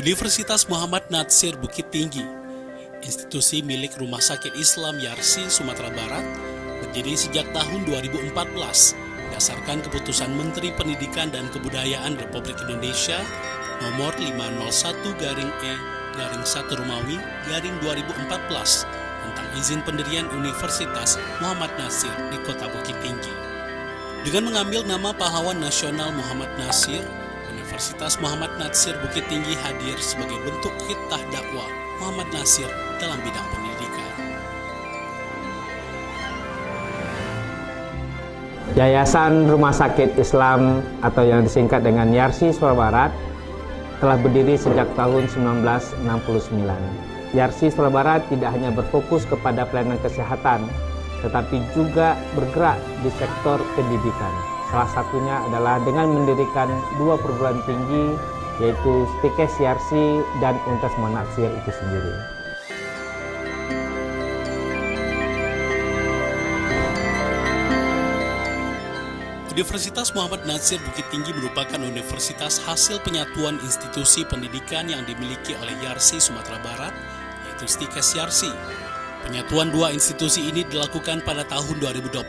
Universitas Muhammad Natsir Bukit Tinggi, institusi milik Rumah Sakit Islam Yarsi, Sumatera Barat, berdiri sejak tahun 2014 berdasarkan keputusan Menteri Pendidikan dan Kebudayaan Republik Indonesia nomor 501-E-1 Romawi-2014 tentang izin pendirian Universitas Muhammad Natsir di Kota Bukit Tinggi. Dengan mengambil nama pahlawan nasional Muhammad Natsir, Universitas Muhammad Natsir Bukit Tinggi hadir sebagai bentuk khidmah dakwah Muhammad Natsir dalam bidang pendidikan. Yayasan Rumah Sakit Islam atau yang disingkat dengan Yarsi Sumatera Barat telah berdiri sejak tahun 1969. Yarsi Sumatera Barat tidak hanya berfokus kepada pelayanan kesehatan, tetapi juga bergerak di sektor pendidikan. Salah satunya adalah dengan mendirikan 2 perguruan tinggi, yaitu Stikes Yarsi dan Universitas Muhammad Natsir itu sendiri. Universitas Muhammad Natsir Bukit Tinggi merupakan universitas hasil penyatuan institusi pendidikan yang dimiliki oleh Yarsi Sumatera Barat, yaitu Stikes Yarsi. Penyatuan 2 institusi ini dilakukan pada tahun 2021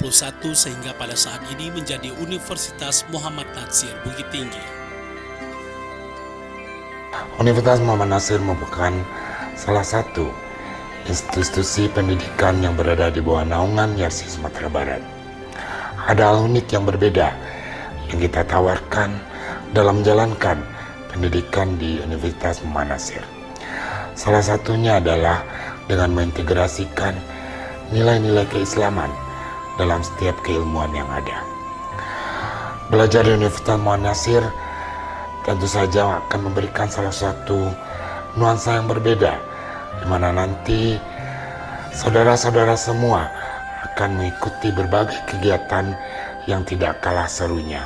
sehingga pada saat ini menjadi Universitas Muhammad Natsir Bukit Tinggi. Universitas Muhammad Natsir merupakan salah satu institusi pendidikan yang berada di bawah naungan Yarsi Sumatera Barat. Ada hal unik yang berbeda yang kita tawarkan dalam menjalankan pendidikan di Universitas Muhammad Natsir. Salah satunya adalah dengan mengintegrasikan nilai-nilai keislaman dalam setiap keilmuan yang ada. Belajar di Universitas Muhammad Natsir tentu saja akan memberikan salah satu nuansa yang berbeda, di mana nanti saudara-saudara semua akan mengikuti berbagai kegiatan yang tidak kalah serunya.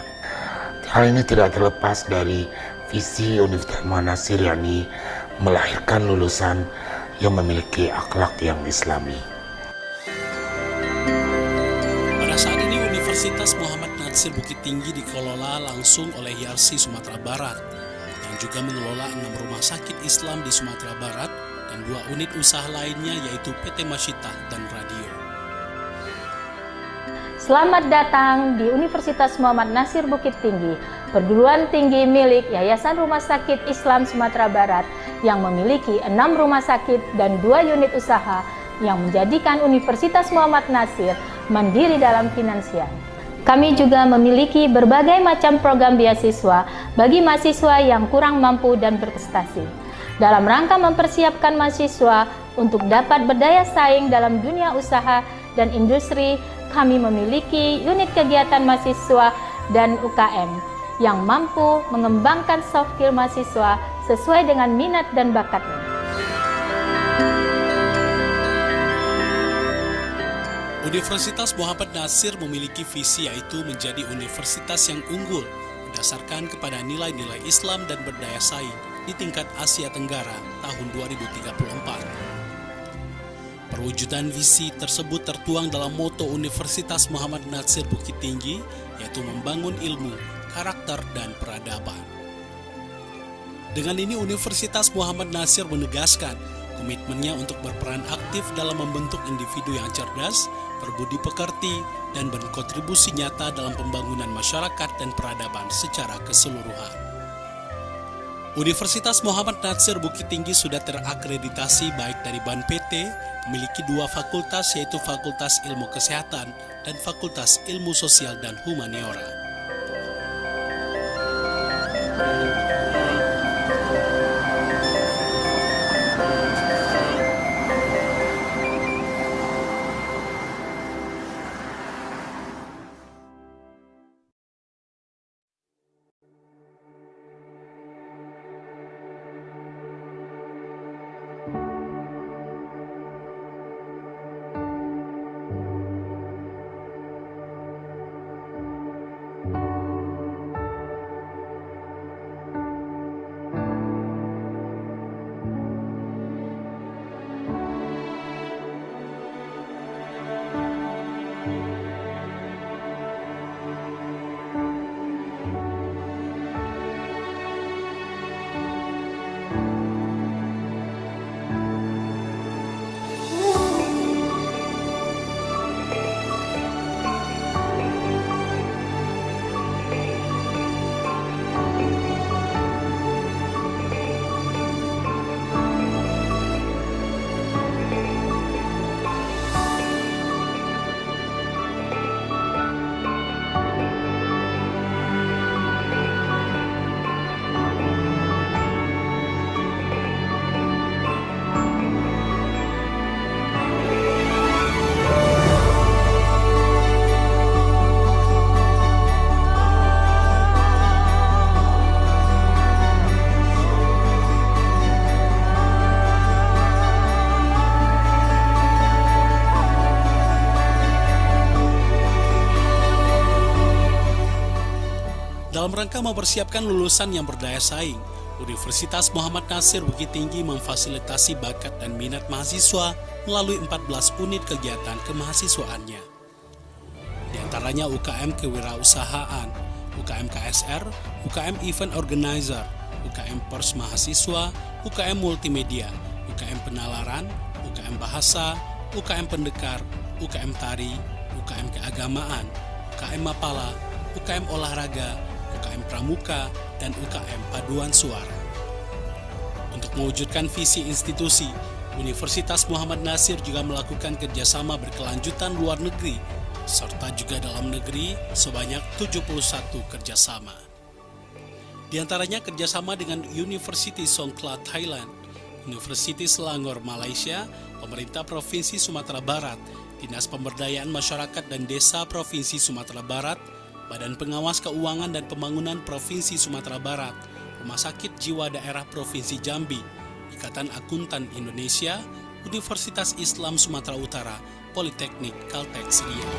Hal ini tidak terlepas dari visi Universitas Muhammad Natsir, yakni melahirkan lulusan yang memiliki akhlak yang islami. Pada saat ini Universitas Muhammad Natsir Bukit Tinggi dikelola langsung oleh Yarsi Sumatera Barat, yang juga mengelola 6 rumah sakit Islam di Sumatera Barat dan 2 unit usaha lainnya, yaitu PT Masyitah dan Radio. Selamat datang di Universitas Muhammad Natsir Bukit Tinggi, perguruan tinggi milik Yayasan Rumah Sakit Islam Sumatera Barat yang memiliki 6 rumah sakit dan 2 unit usaha yang menjadikan Universitas Muhammad Natsir mandiri dalam finansial. Kami juga memiliki berbagai macam program beasiswa bagi mahasiswa yang kurang mampu dan berprestasi. Dalam rangka mempersiapkan mahasiswa untuk dapat berdaya saing dalam dunia usaha dan industri, kami memiliki unit kegiatan mahasiswa dan UKM yang mampu mengembangkan soft skill mahasiswa sesuai dengan minat dan bakatnya. Universitas Muhammad Natsir memiliki visi, yaitu menjadi universitas yang unggul berdasarkan kepada nilai-nilai Islam dan berdaya saing di tingkat Asia Tenggara tahun 2034. Perwujudan visi tersebut tertuang dalam moto Universitas Muhammad Natsir Bukit Tinggi, yaitu membangun ilmu, karakter, dan peradaban. Dengan ini Universitas Muhammad Natsir menegaskan komitmennya untuk berperan aktif dalam membentuk individu yang cerdas, berbudi pekerti, dan berkontribusi nyata dalam pembangunan masyarakat dan peradaban secara keseluruhan. Universitas Muhammad Natsir Bukit Tinggi sudah terakreditasi baik dari BAN PT, memiliki 2 fakultas, yaitu Fakultas Ilmu Kesehatan dan Fakultas Ilmu Sosial dan Humaniora. Dalam rangka mempersiapkan lulusan yang berdaya saing, Universitas Muhammad Nasir Bukit Tinggi memfasilitasi bakat dan minat mahasiswa melalui 14 unit kegiatan kemahasiswaannya. Di antaranya UKM Kewirausahaan, UKM KSR, UKM Event Organizer, UKM Pers Mahasiswa, UKM Multimedia, UKM Penalaran, UKM Bahasa, UKM Pendekar, UKM Tari, UKM Keagamaan, UKM Mapala, UKM Olahraga, UKM Pramuka, dan UKM Paduan Suara. Untuk mewujudkan visi institusi, Universitas Muhammad Nasir juga melakukan kerjasama berkelanjutan luar negeri, serta juga dalam negeri sebanyak 71 kerjasama. Di antaranya kerjasama dengan University Songkhla Thailand, University Selangor Malaysia, Pemerintah Provinsi Sumatera Barat, Dinas Pemberdayaan Masyarakat dan Desa Provinsi Sumatera Barat, Badan Pengawas Keuangan dan Pembangunan Provinsi Sumatera Barat, Rumah Sakit Jiwa Daerah Provinsi Jambi, Ikatan Akuntan Indonesia, Universitas Islam Sumatera Utara, Politeknik Caltex Riau.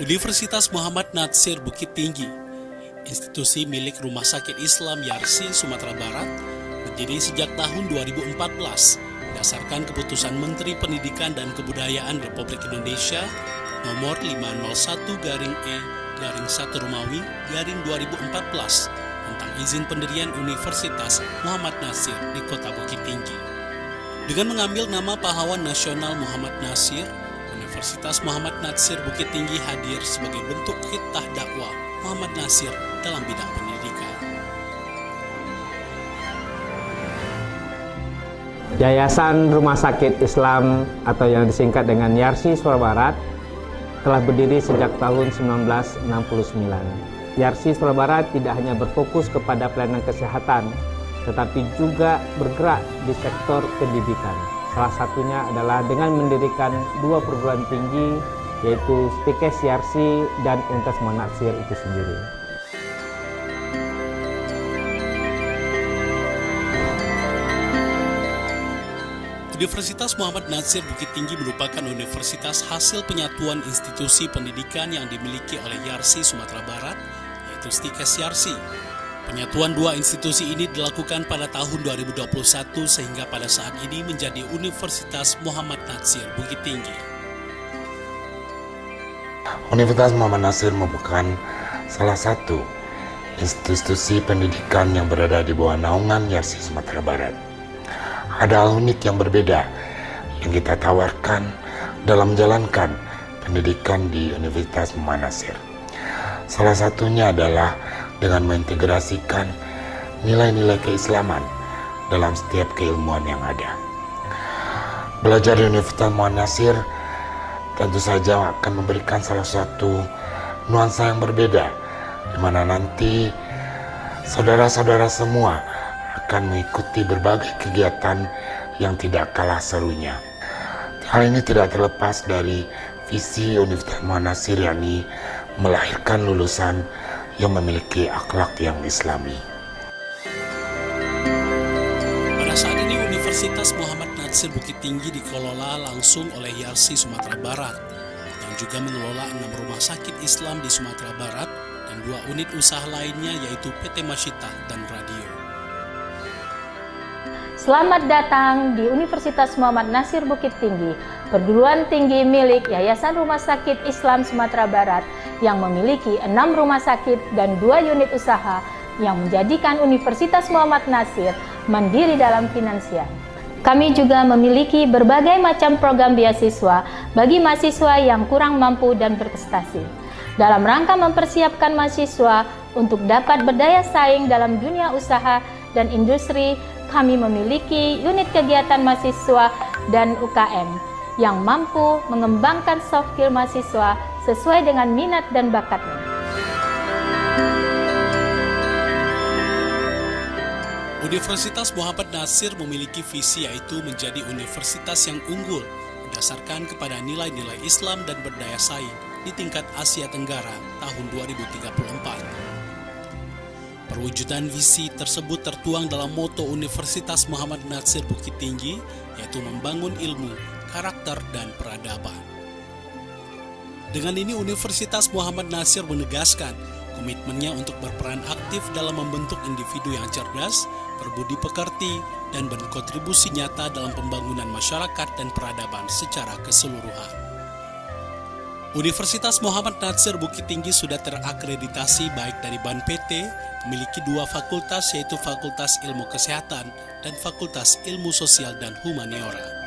Universitas Muhammad Natsir Bukit Tinggi, institusi milik Rumah Sakit Islam Yarsi, Sumatera Barat, berdiri sejak tahun 2014 berdasarkan keputusan Menteri Pendidikan dan Kebudayaan Republik Indonesia nomor 501-E-1 Romawi -2014 tentang izin pendirian Universitas Muhammad Natsir di Kota Bukit Tinggi. Dengan mengambil nama pahlawan nasional Muhammad Natsir, Universitas Muhammad Natsir Bukit Tinggi hadir sebagai bentuk khidmah dakwah Muhammad Natsir dalam bidang pendidikan. Yayasan Rumah Sakit Islam atau yang disingkat dengan Yarsi Sumatera Barat telah berdiri sejak tahun 1969. Yarsi Sumatera Barat tidak hanya berfokus kepada pelayanan kesehatan, tetapi juga bergerak di sektor pendidikan. Salah satunya adalah dengan mendirikan 2 perguruan tinggi, yaitu Stikes Yarsi dan Universitas Muhammad Natsir itu sendiri. Universitas Muhammad Natsir Bukit Tinggi merupakan universitas hasil penyatuan institusi pendidikan yang dimiliki oleh Yarsi Sumatera Barat, yaitu Stikes Yarsi. Penyatuan 2 institusi ini dilakukan pada tahun 2021 sehingga pada saat ini menjadi Universitas Muhammad Natsir Bukit Tinggi. Universitas Muhammad Natsir merupakan salah satu institusi pendidikan yang berada di bawah naungan Yarsi Sumatera Barat. Ada hal unik yang berbeda yang kita tawarkan dalam menjalankan pendidikan di Universitas Muhammad Natsir. Salah satunya adalah dengan mengintegrasikan nilai-nilai keislaman dalam setiap keilmuan yang ada. Belajar di Universitas Muhammad Natsir tentu saja akan memberikan salah satu nuansa yang berbeda, di mana nanti saudara-saudara semua akan mengikuti berbagai kegiatan yang tidak kalah serunya. Hal ini tidak terlepas dari visi Universitas Muhammad Natsir, yakni melahirkan lulusan yang memiliki akhlak yang islami. Pada saat ini Universitas Muhammad Natsir Bukit Tinggi dikelola langsung oleh Yarsi Sumatera Barat yang juga mengelola 6 rumah sakit Islam di Sumatera Barat dan 2 unit usaha lainnya, yaitu PT Masyitah dan Radio. Selamat datang di Universitas Muhammad Natsir Bukit Tinggi, perguruan tinggi milik Yayasan Rumah Sakit Islam Sumatera Barat yang memiliki 6 rumah sakit dan 2 unit usaha yang menjadikan Universitas Muhammad Natsir mandiri dalam finansial. Kami juga memiliki berbagai macam program beasiswa bagi mahasiswa yang kurang mampu dan berprestasi. Dalam rangka mempersiapkan mahasiswa untuk dapat berdaya saing dalam dunia usaha dan industri, kami memiliki unit kegiatan mahasiswa dan UKM yang mampu mengembangkan soft skill mahasiswa sesuai dengan minat dan bakatnya. Universitas Muhammad Natsir memiliki visi, yaitu menjadi universitas yang unggul berdasarkan kepada nilai-nilai Islam dan berdaya saing di tingkat Asia Tenggara tahun 2034. Perwujudan visi tersebut tertuang dalam moto Universitas Muhammad Natsir Bukit Tinggi, yaitu membangun ilmu, karakter, dan peradaban. Dengan ini Universitas Muhammad Natsir menegaskan komitmennya untuk berperan aktif dalam membentuk individu yang cerdas, berbudi pekerti, dan berkontribusi nyata dalam pembangunan masyarakat dan peradaban secara keseluruhan. Universitas Muhammad Natsir Bukit Tinggi sudah terakreditasi baik dari BAN PT, memiliki 2 fakultas, yaitu Fakultas Ilmu Kesehatan dan Fakultas Ilmu Sosial dan Humaniora.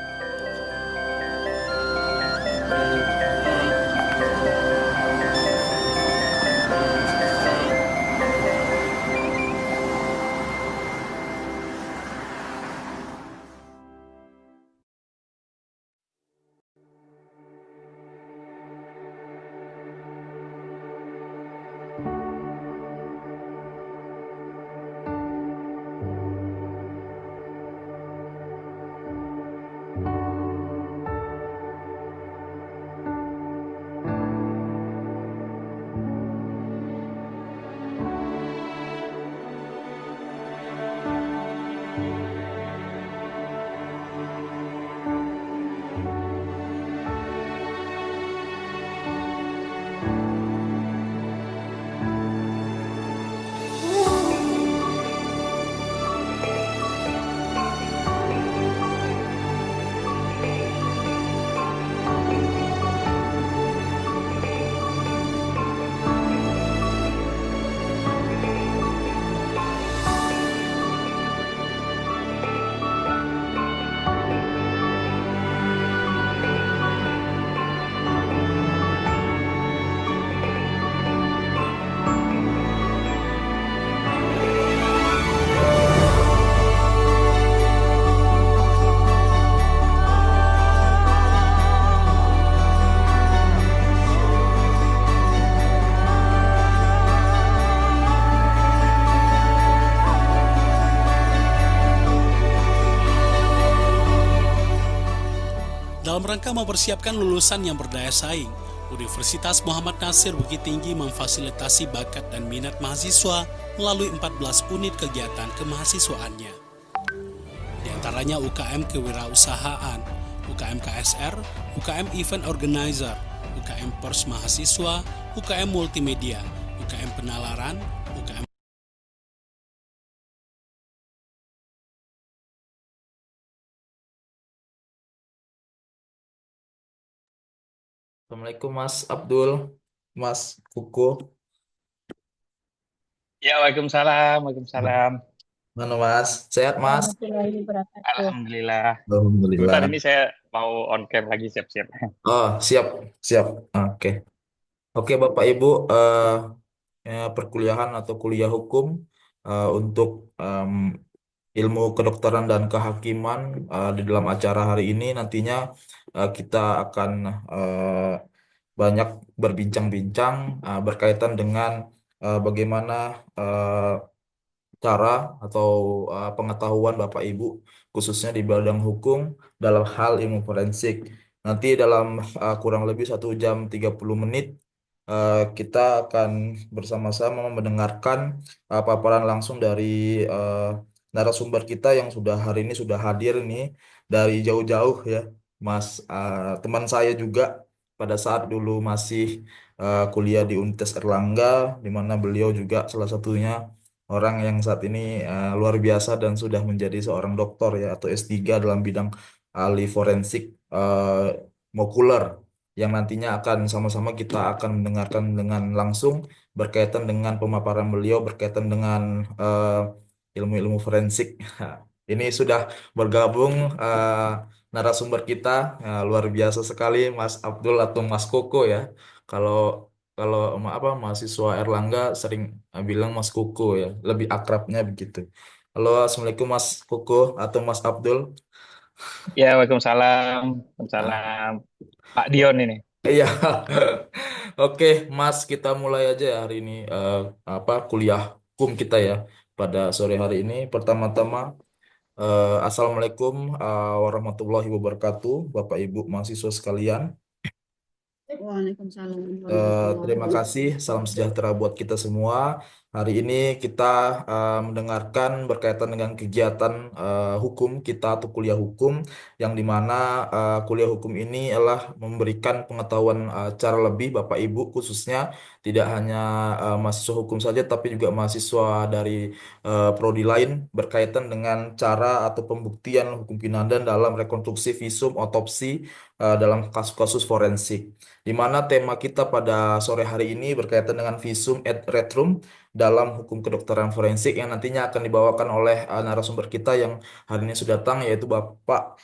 rangka mempersiapkan lulusan yang berdaya saing, Universitas Muhammad Nasir Bukit Tinggi memfasilitasi bakat dan minat mahasiswa melalui 14 unit kegiatan kemahasiswaannya. Di antaranya UKM Kewirausahaan, UKM KSR, UKM Event Organizer, UKM Pers Mahasiswa, UKM Multimedia, UKM Penalaran, UKM Assalamualaikum Mas Abdul, Mas Kuku. Ya, Waalaikumsalam, Waalaikumsalam. Mana Mas? Sehat Mas? Warahmatullahi wabarakatuh. Alhamdulillah. Bentar Alhamdulillah. ini saya mau on cam lagi siap-siap. Oh, siap, siap. Oke. Oke, Bapak Ibu, perkuliahan atau kuliah hukum untuk ilmu kedokteran dan kehakiman di dalam acara hari ini nantinya kita akan eh, banyak berbincang-bincang berkaitan dengan bagaimana eh, cara atau pengetahuan Bapak Ibu khususnya di bidang hukum dalam hal ilmu forensik. Nanti dalam kurang lebih 1 jam 30 menit kita akan bersama-sama mendengarkan paparan langsung dari eh, narasumber kita yang sudah hari ini sudah hadir nih dari jauh-jauh ya, Mas. Teman saya juga pada saat dulu masih kuliah di Universitas Erlangga, di mana beliau juga salah satunya orang yang saat ini luar biasa dan sudah menjadi seorang doktor ya atau S3 dalam bidang ahli forensik molekuler yang nantinya akan sama-sama kita akan mendengarkan dengan langsung berkaitan dengan pemaparan beliau berkaitan dengan ilmu-ilmu forensik. Ini sudah bergabung narasumber kita luar biasa sekali Mas Abdul atau Mas Koko ya. Kalau kalau mahasiswa Erlangga sering bilang Mas Koko ya, lebih akrabnya begitu. Halo, Assalamualaikum Mas Koko atau Mas Abdul. Ya, Waalaikumsalam. Ah, Waalaikumsalam. Pak Dion ini. iya. Oke, Mas, kita mulai aja ya hari ini kuliah hukum kita ya pada sore hari ini. Pertama-tama, Assalamualaikum warahmatullahi wabarakatuh, Bapak Ibu mahasiswa sekalian. Waalaikumsalam warahmatullahi Terima kasih, salam wabarakatuh. sejahtera buat kita semua. Hari ini kita mendengarkan berkaitan dengan kegiatan hukum kita atau kuliah hukum, yang dimana kuliah hukum ini adalah memberikan pengetahuan cara lebih Bapak Ibu khususnya tidak hanya mahasiswa hukum saja, tapi juga mahasiswa dari prodi lain berkaitan dengan cara atau pembuktian hukum pidana dalam rekonstruksi visum otopsi dalam kasus-kasus forensik di mana tema kita pada sore hari ini berkaitan dengan visum et retrum dalam hukum kedokteran forensik yang nantinya akan dibawakan oleh narasumber kita yang hari ini sudah datang yaitu Bapak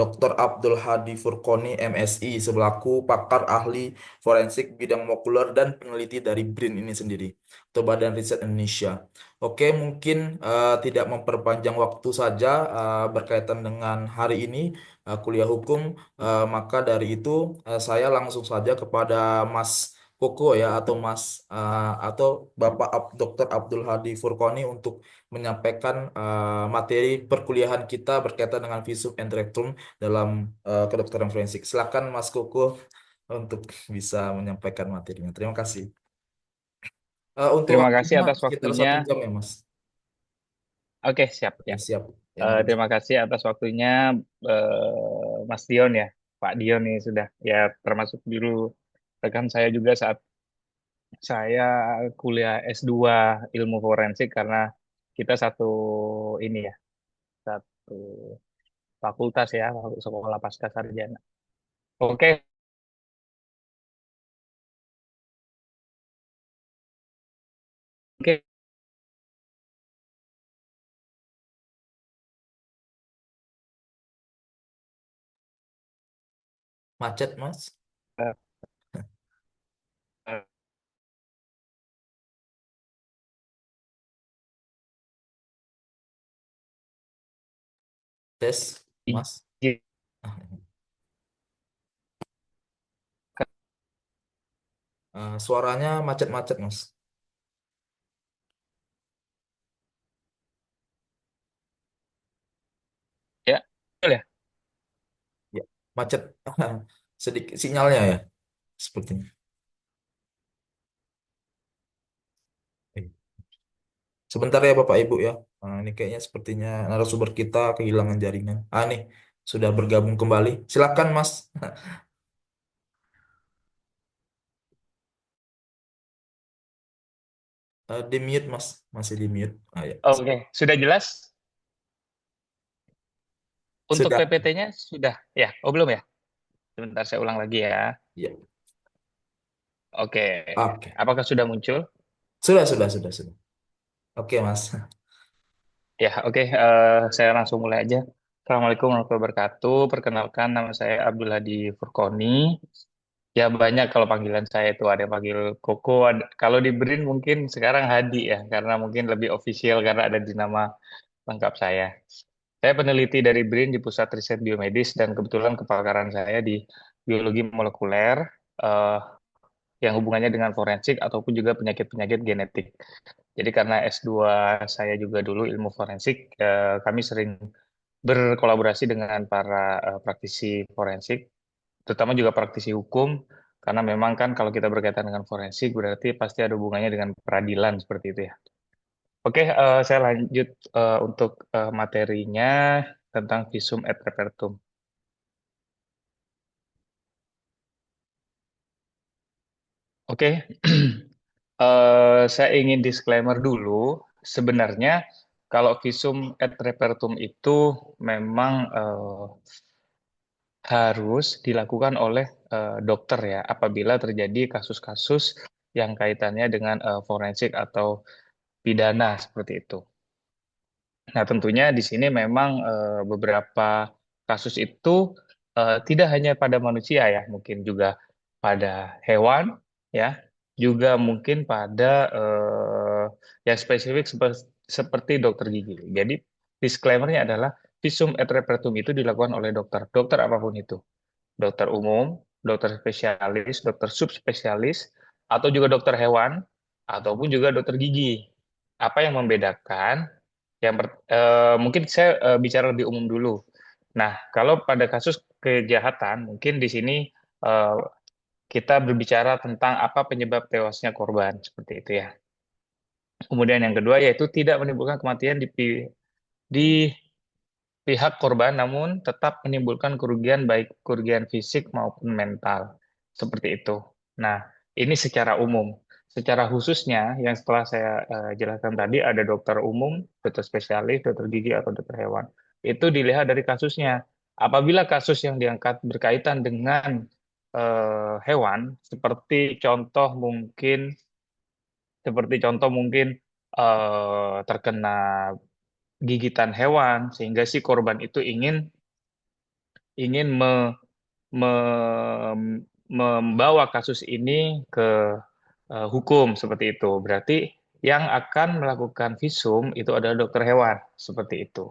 Dr. Abdul Hadi Furqoni MSI selaku pakar ahli forensik bidang molekuler dan peneliti dari BRIN ini sendiri atau Badan Riset Indonesia. Oke, mungkin tidak memperpanjang waktu saja berkaitan dengan hari ini kuliah hukum. Maka dari itu saya langsung saja kepada Mas Koko ya atau atau Bapak Dr. Abdul Hadi Furqoni untuk menyampaikan materi perkuliahan kita berkaitan dengan visum et rectum dalam kedokteran forensik. Silakan Mas Koko untuk bisa menyampaikan materinya. Terima kasih. Untuk Terima kasih waktunya atas sekitar waktunya. 1 jam ya Mas. Oke, siap Ya ya. siap. Ya, monggo. Terima kasih atas waktunya Mas Dion ya. Pak Dion ini sudah ya termasuk dulu rekan saya juga saat saya kuliah S2 ilmu forensik karena kita satu ini ya, satu fakultas ya, sekolah pasca sarjana. Oke, oke. Macet Mas. Eh, eh, Tes Mas. izin. Suaranya macet-macet Mas. Ya, betul ya. Ya. macet sedikit sinyalnya ya sepertinya. Eh, Sebentar ya Bapak Ibu ya. Nah, ini kayaknya sepertinya narasumber kita kehilangan jaringan. Nih sudah bergabung kembali. Silakan Mas. Di mute Mas, masih di mute. Ya. Oke, sudah jelas? Untuk Sudah. PPT-nya sudah ya? Oh, belum ya? Sebentar saya ulang lagi ya. Ya. Oke, Oke. apakah sudah muncul? Sudah. Oke Mas. Ya, oke. Saya langsung mulai aja. Assalamualaikum warahmatullahi wabarakatuh. Perkenalkan, nama saya Abdul Hadi Furkoni. Ya, banyak kalau panggilan saya itu ada yang panggil Koko. Kalau di BRIN mungkin sekarang Hadi ya, karena mungkin lebih official karena ada di nama lengkap saya. Saya peneliti dari BRIN di Pusat Riset Biomedis dan kebetulan kepakaran saya di biologi molekuler eh, yang hubungannya dengan forensik ataupun juga penyakit-penyakit genetik. Jadi karena S2 saya juga dulu ilmu forensik, kami sering berkolaborasi dengan para praktisi forensik, terutama juga praktisi hukum, karena memang kan kalau kita berkaitan dengan forensik berarti pasti ada hubungannya dengan peradilan seperti itu ya. Oke, saya lanjut untuk materinya tentang visum et repertum. Oke, saya ingin disclaimer dulu. Sebenarnya kalau visum et repertum itu memang harus dilakukan oleh dokter ya apabila terjadi kasus-kasus yang kaitannya dengan forensik atau pidana seperti itu. Nah, tentunya di sini memang beberapa kasus itu tidak hanya pada manusia ya, mungkin juga pada hewan ya, juga mungkin pada yang spesifik seperti dokter gigi. Jadi disclaimer-nya adalah visum et repertum itu dilakukan oleh dokter, dokter apapun itu, dokter umum, dokter spesialis, dokter subspesialis, atau juga dokter hewan, ataupun juga dokter gigi. Apa yang membedakan? Mungkin saya bicara lebih umum dulu. Nah, kalau pada kasus kejahatan, mungkin di sini eh, kita berbicara tentang apa penyebab tewasnya korban, seperti itu ya. Kemudian yang kedua yaitu tidak menimbulkan kematian di pihak korban, namun tetap menimbulkan kerugian baik kerugian fisik maupun mental, seperti itu. Nah, ini secara umum. Secara khususnya, yang setelah saya jelaskan tadi, ada dokter umum, dokter spesialis, dokter gigi, atau dokter hewan. Itu dilihat dari kasusnya. Apabila kasus yang diangkat berkaitan dengan hewan, seperti contoh mungkin terkena gigitan hewan, sehingga si korban itu ingin me- membawa kasus ini ke hukum seperti itu. Berarti yang akan melakukan visum itu adalah dokter hewan seperti itu.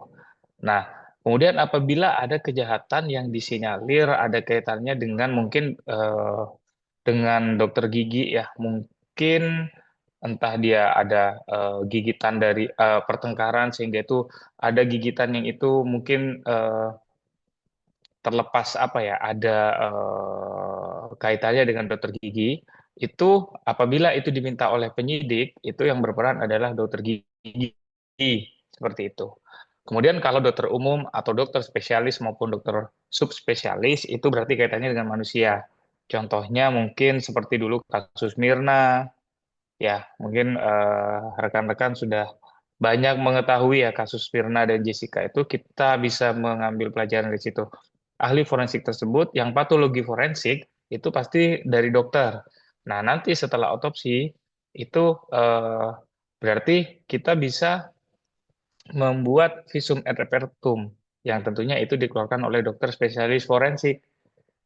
Nah, kemudian apabila ada kejahatan yang disinyalir ada kaitannya dengan mungkin dengan dokter gigi ya, mungkin entah dia ada gigitan dari pertengkaran sehingga itu ada gigitan yang itu mungkin terlepas apa ya ada kaitannya dengan dokter gigi itu apabila itu diminta oleh penyidik itu yang berperan adalah dokter gigi seperti itu. Kemudian kalau dokter umum atau dokter spesialis maupun dokter subspesialis itu berarti kaitannya dengan manusia. Contohnya mungkin seperti dulu kasus Mirna, ya mungkin rekan-rekan sudah banyak mengetahui ya kasus Mirna dan Jessica itu kita bisa mengambil pelajaran dari situ. Ahli forensik tersebut yang patologi forensik itu pasti dari dokter. Nah, nanti setelah otopsi itu berarti kita bisa membuat visum et repertum yang tentunya itu dikeluarkan oleh dokter spesialis forensik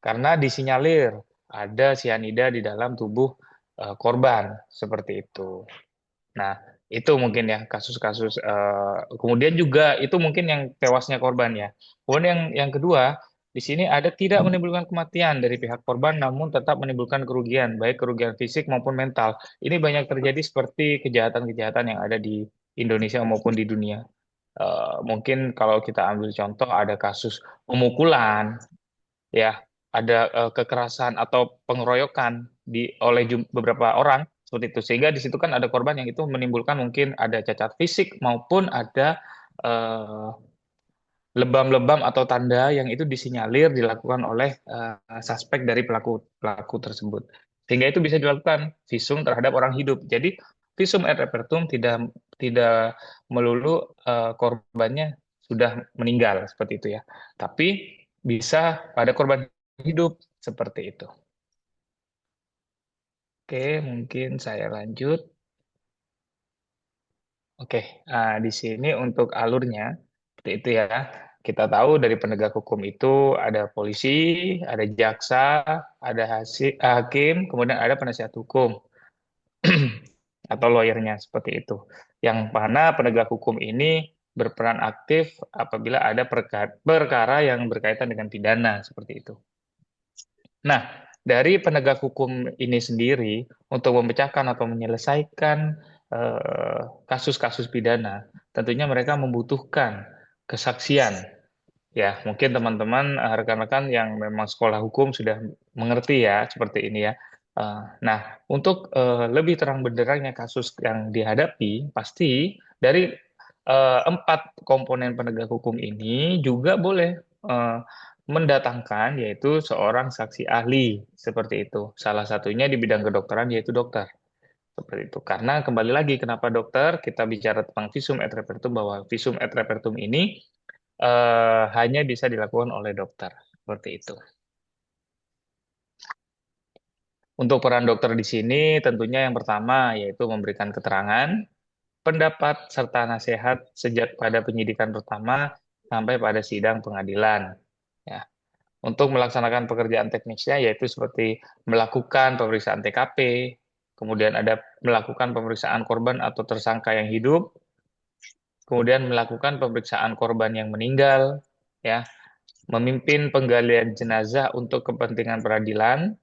karena disinyalir ada sianida di dalam tubuh korban seperti itu. Nah, itu mungkin ya kasus-kasus. Kemudian juga itu mungkin yang tewasnya korban ya. Kemudian yang kedua, di sini ada tidak menimbulkan kematian dari pihak korban, namun tetap menimbulkan kerugian, baik kerugian fisik maupun mental. Ini banyak terjadi seperti kejahatan-kejahatan yang ada di Indonesia maupun di dunia. Mungkin kalau kita ambil contoh ada kasus pemukulan, ya ada kekerasan atau pengeroyokan oleh beberapa orang seperti itu, sehingga di situ kan ada korban yang itu menimbulkan mungkin ada cacat fisik maupun ada eh, lebam-lebam atau tanda yang itu disinyalir dilakukan oleh suspek dari pelaku pelaku tersebut, sehingga itu bisa dilakukan visum terhadap orang hidup. Jadi visum et repertum tidak melulu korbannya sudah meninggal seperti itu ya, tapi bisa pada korban hidup seperti itu. Oke, mungkin saya lanjut. Oke, di sini untuk alurnya seperti itu ya. Kita tahu dari penegak hukum itu ada polisi, ada jaksa, ada hakim, kemudian ada penasihat hukum atau lawyernya seperti itu. Yang mana penegak hukum ini berperan aktif apabila ada perkara yang berkaitan dengan pidana seperti itu. Nah, dari penegak hukum ini sendiri untuk memecahkan atau menyelesaikan kasus-kasus pidana, tentunya mereka membutuhkan kesaksian. Ya, mungkin teman-teman, rekan-rekan yang memang sekolah hukum sudah mengerti ya seperti ini ya. Nah, untuk lebih terang benderangnya kasus yang dihadapi, pasti dari empat komponen penegak hukum ini juga boleh mendatangkan yaitu seorang saksi ahli seperti itu. Salah satunya di bidang kedokteran yaitu dokter. Seperti itu. Karena kembali lagi kenapa dokter kita bicara tentang visum et repertum, bahwa visum et repertum ini hanya bisa dilakukan oleh dokter. Seperti itu. Untuk peran dokter di sini tentunya yang pertama yaitu memberikan keterangan, pendapat, serta nasihat sejak pada penyidikan pertama sampai pada sidang pengadilan. Ya. Untuk melaksanakan pekerjaan teknisnya yaitu seperti melakukan pemeriksaan TKP, kemudian ada melakukan pemeriksaan korban atau tersangka yang hidup, kemudian melakukan pemeriksaan korban yang meninggal, ya, memimpin penggalian jenazah untuk kepentingan peradilan,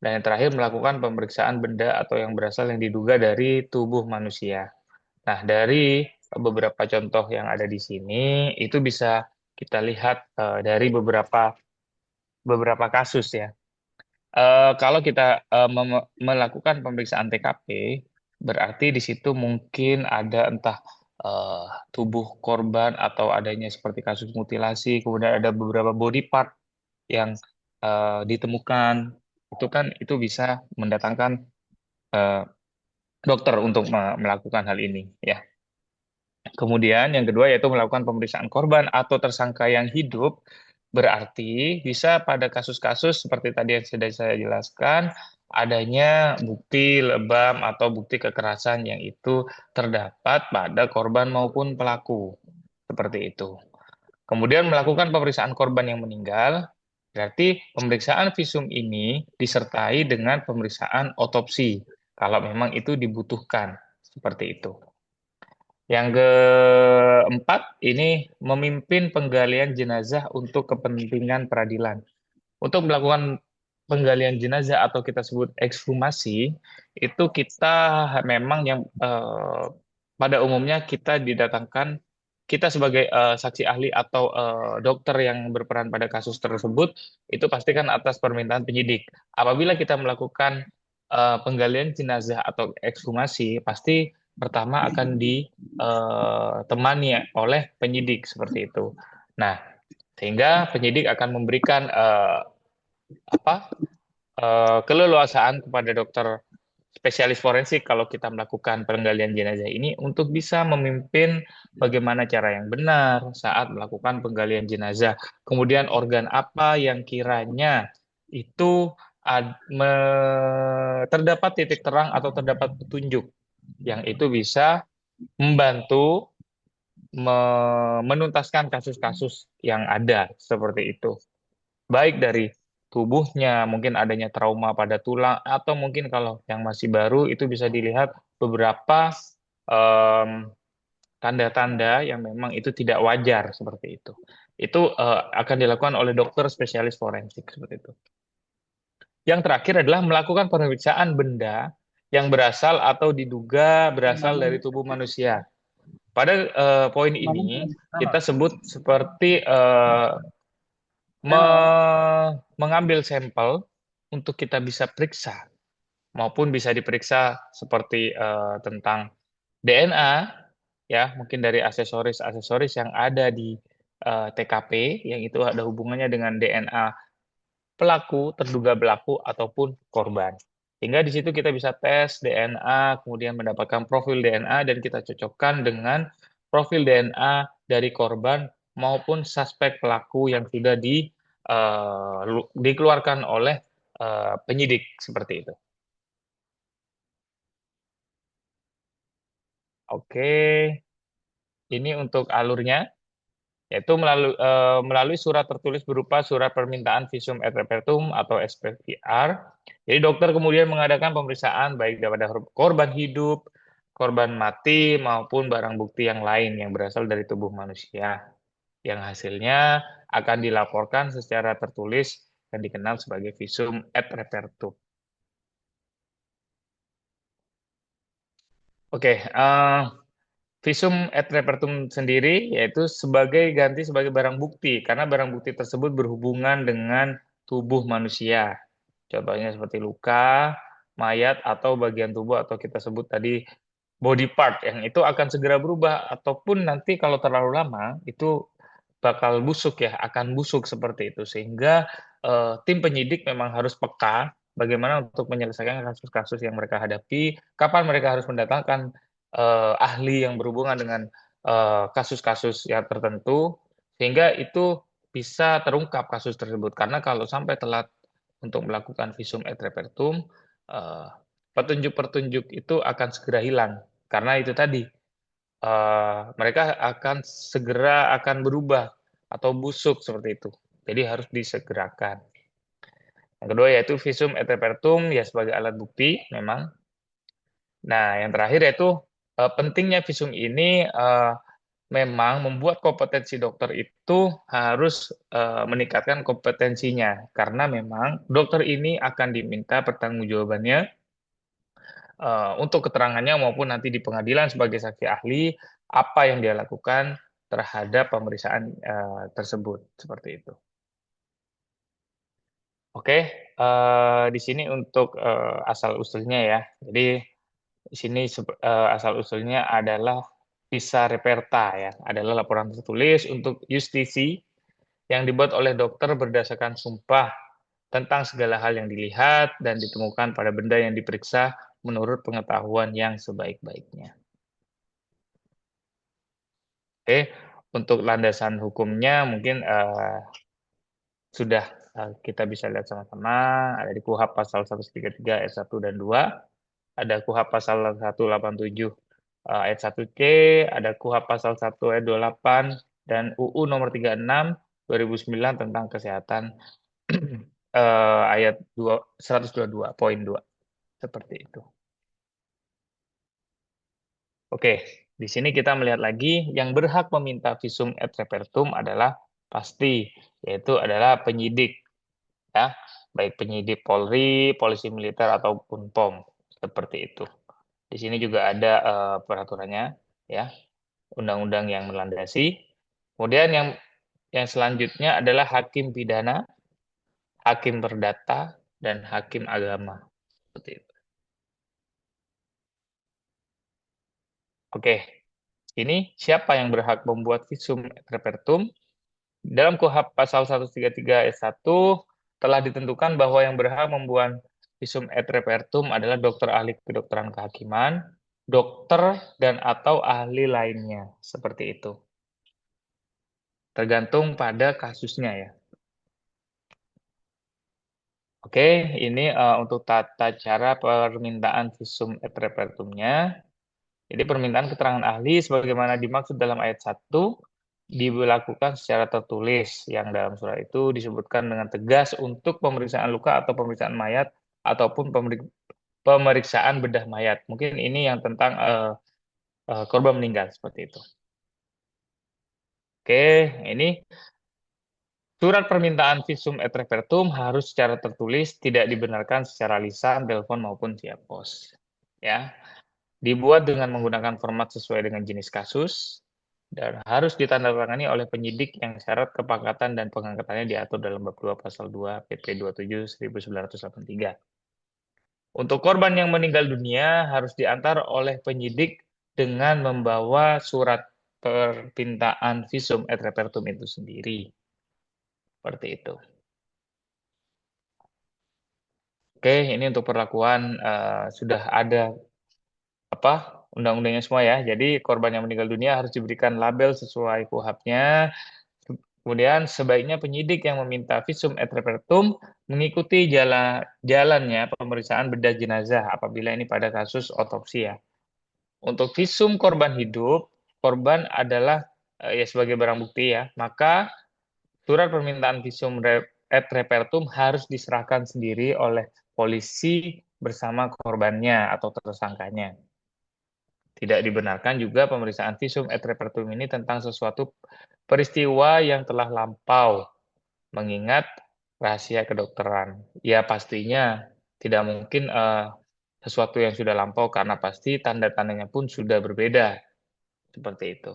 dan yang terakhir melakukan pemeriksaan benda atau yang berasal yang diduga dari tubuh manusia. Nah, dari beberapa contoh yang ada di sini itu bisa kita lihat dari beberapa kasus ya. Kalau kita melakukan pemeriksaan TKP, berarti di situ mungkin ada entah tubuh korban atau adanya seperti kasus mutilasi, kemudian ada beberapa body part yang ditemukan. Itu kan itu bisa mendatangkan eh, dokter untuk melakukan hal ini, ya. Kemudian yang kedua yaitu melakukan pemeriksaan korban atau tersangka yang hidup, berarti bisa pada kasus-kasus seperti tadi yang sudah saya jelaskan, adanya bukti lebam atau bukti kekerasan yang itu terdapat pada korban maupun pelaku. Seperti itu. Kemudian melakukan pemeriksaan korban yang meninggal, berarti pemeriksaan visum ini disertai dengan pemeriksaan otopsi, kalau memang itu dibutuhkan. Seperti itu. Yang keempat, ini memimpin penggalian jenazah untuk kepentingan peradilan. Untuk melakukan penggalian jenazah atau kita sebut ekshumasi, itu kita memang yang pada umumnya kita didatangkan, kita sebagai saksi ahli atau dokter yang berperan pada kasus tersebut, itu pastikan atas permintaan penyidik. Apabila kita melakukan penggalian jenazah atau ekshumasi, pasti pertama akan ditemani oleh penyidik seperti itu. Nah, sehingga penyidik akan memberikan keleluasaan kepada dokter spesialis forensik kalau kita melakukan penggalian jenazah ini untuk bisa memimpin bagaimana cara yang benar saat melakukan penggalian jenazah. Kemudian organ apa yang kiranya itu terdapat titik terang atau terdapat petunjuk yang itu bisa membantu menuntaskan kasus-kasus yang ada seperti itu. Baik dari tubuhnya, mungkin adanya trauma pada tulang, atau mungkin kalau yang masih baru itu bisa dilihat beberapa tanda-tanda yang memang itu tidak wajar seperti itu. Itu akan dilakukan oleh dokter spesialis forensik seperti itu. Yang terakhir adalah melakukan pemeriksaan benda yang berasal atau diduga berasal dari tubuh manusia. Pada poin ini kita sebut seperti mengambil sampel untuk kita bisa periksa, maupun bisa diperiksa seperti tentang DNA, ya mungkin dari aksesoris-aksesoris yang ada di TKP, yang itu ada hubungannya dengan DNA pelaku, terduga pelaku, ataupun korban. Sehingga di situ kita bisa tes DNA, kemudian mendapatkan profil DNA, dan kita cocokkan dengan profil DNA dari korban maupun suspek pelaku yang sudah dikeluarkan oleh penyidik, seperti itu. Oke, ini untuk alurnya, yaitu melalui surat tertulis berupa surat permintaan visum et repertum atau SPVR. Jadi dokter kemudian mengadakan pemeriksaan baik daripada korban hidup, korban mati, maupun barang bukti yang lain yang berasal dari tubuh manusia, yang hasilnya akan dilaporkan secara tertulis yang dikenal sebagai visum et repertum. Oke, visum et repertum sendiri yaitu ganti sebagai barang bukti, karena barang bukti tersebut berhubungan dengan tubuh manusia. Contohnya seperti luka, mayat, atau bagian tubuh, atau kita sebut tadi body part, yang itu akan segera berubah, ataupun nanti kalau terlalu lama itu bakal busuk, ya, akan busuk seperti itu. Sehingga tim penyidik memang harus peka bagaimana untuk menyelesaikan kasus-kasus yang mereka hadapi, kapan mereka harus mendatangkan ahli yang berhubungan dengan kasus-kasus yang tertentu, sehingga itu bisa terungkap kasus tersebut. Karena kalau sampai telat untuk melakukan visum et repertum, petunjuk-petunjuk itu akan segera hilang. Karena itu tadi, mereka akan berubah atau busuk seperti itu. Jadi harus disegerakan. Yang kedua yaitu visum et repertum, ya sebagai alat bukti memang. Nah, yang terakhir yaitu pentingnya visum ini memang membuat kompetensi dokter itu harus meningkatkan kompetensinya, karena memang dokter ini akan diminta pertanggungjawabannya untuk keterangannya maupun nanti di pengadilan sebagai saksi ahli apa yang dia lakukan terhadap pemeriksaan tersebut, seperti itu. Oke, di sini untuk asal usulnya, ya. Jadi di sini asal usulnya adalah visa reperta, ya, adalah laporan tertulis untuk justisi yang dibuat oleh dokter berdasarkan sumpah tentang segala hal yang dilihat dan ditemukan pada benda yang diperiksa menurut pengetahuan yang sebaik-baiknya. Oke, untuk landasan hukumnya mungkin sudah kita bisa lihat sama-sama. Ada di KUHP pasal 133 ayat 1 dan 2, ada KUHP pasal 187 ayat 1C, ada KUHP pasal 1 ayat 28, dan UU nomor 36 2009 tentang kesehatan ayat 122.2, seperti itu. Oke, di sini kita melihat lagi yang berhak meminta visum et repertum adalah pasti, yaitu adalah penyidik, ya, baik penyidik Polri, polisi militer, ataupun POM, seperti itu. Di sini juga ada peraturannya, ya, undang-undang yang melandasi. Kemudian yang selanjutnya adalah hakim pidana, hakim perdata, dan hakim agama, seperti itu. Oke, ini siapa yang berhak membuat visum et repertum? Dalam KUHP pasal 133 ayat 1 telah ditentukan bahwa yang berhak membuat visum et repertum adalah dokter ahli kedokteran kehakiman, dokter, dan atau ahli lainnya, seperti itu. Tergantung pada kasusnya, ya. Oke, ini untuk tata cara permintaan visum et repertumnya. Jadi permintaan keterangan ahli sebagaimana dimaksud dalam ayat 1 dilakukan secara tertulis, yang dalam surat itu disebutkan dengan tegas untuk pemeriksaan luka atau pemeriksaan mayat ataupun pemeriksaan bedah mayat. Mungkin ini yang tentang korban meninggal, seperti itu. Oke, ini surat permintaan visum et repertum harus secara tertulis, tidak dibenarkan secara lisan, telepon, maupun via pos. Ya. Dibuat dengan menggunakan format sesuai dengan jenis kasus, dan harus ditandatangani oleh penyidik yang syarat kepangkatan dan pengangkatannya diatur dalam bab 2 pasal 2 PP 27 1983. Untuk korban yang meninggal dunia harus diantar oleh penyidik dengan membawa surat permintaan visum et repertum itu sendiri. Seperti itu. Oke, ini untuk perlakuan sudah ada undang-undangnya semua ya. Jadi korban yang meninggal dunia harus diberikan label sesuai KUHP-nya. Kemudian sebaiknya penyidik yang meminta visum et repertum mengikuti jalannya pemeriksaan bedah jenazah apabila ini pada kasus otopsi ya. Untuk visum korban hidup, korban adalah ya sebagai barang bukti ya, maka surat permintaan visum et repertum harus diserahkan sendiri oleh polisi bersama korbannya atau tersangkanya. Tidak dibenarkan juga pemeriksaan visum et repertum ini tentang sesuatu peristiwa yang telah lampau, mengingat rahasia kedokteran. Ya pastinya tidak mungkin sesuatu yang sudah lampau karena pasti tanda-tandanya pun sudah berbeda. Seperti itu.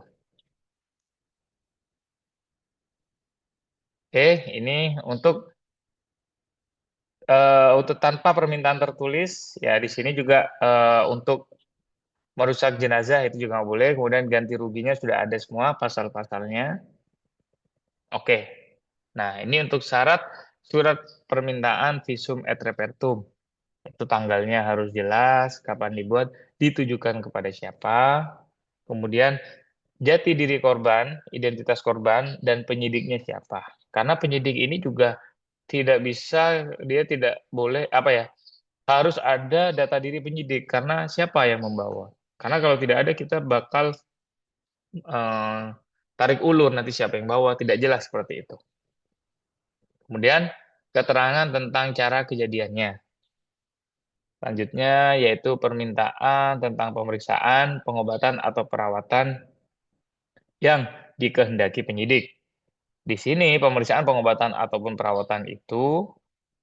Oke, ini untuk tanpa permintaan tertulis, ya di sini juga untuk merusak jenazah itu juga nggak boleh. Kemudian ganti ruginya sudah ada semua pasal-pasalnya. Oke, nah ini untuk syarat surat permintaan visum et repertum. Itu tanggalnya harus jelas, kapan dibuat, ditujukan kepada siapa, kemudian jati diri korban, identitas korban, dan penyidiknya siapa. Karena penyidik ini juga tidak bisa, dia tidak boleh, harus ada data diri penyidik, karena siapa yang membawa. Karena kalau tidak ada, kita bakal tarik ulur nanti siapa yang bawa, tidak jelas seperti itu. Kemudian, keterangan tentang cara kejadiannya. Selanjutnya, yaitu permintaan tentang pemeriksaan, pengobatan, atau perawatan yang dikehendaki penyidik. Di sini, pemeriksaan, pengobatan, ataupun perawatan itu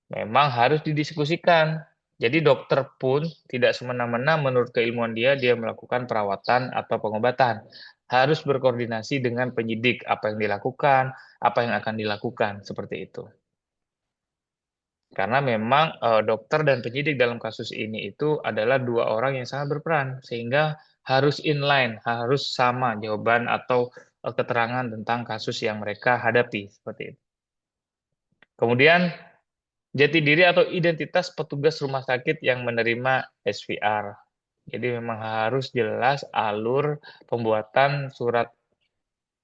memang harus didiskusikan. Jadi dokter pun tidak semena-mena menurut keilmuan dia melakukan perawatan atau pengobatan. Harus berkoordinasi dengan penyidik apa yang dilakukan, apa yang akan dilakukan, seperti itu. Karena memang dokter dan penyidik dalam kasus ini itu adalah dua orang yang sangat berperan, sehingga harus inline, harus sama jawaban atau keterangan tentang kasus yang mereka hadapi, seperti itu. Kemudian jati diri atau identitas petugas rumah sakit yang menerima SVR. Jadi memang harus jelas alur pembuatan surat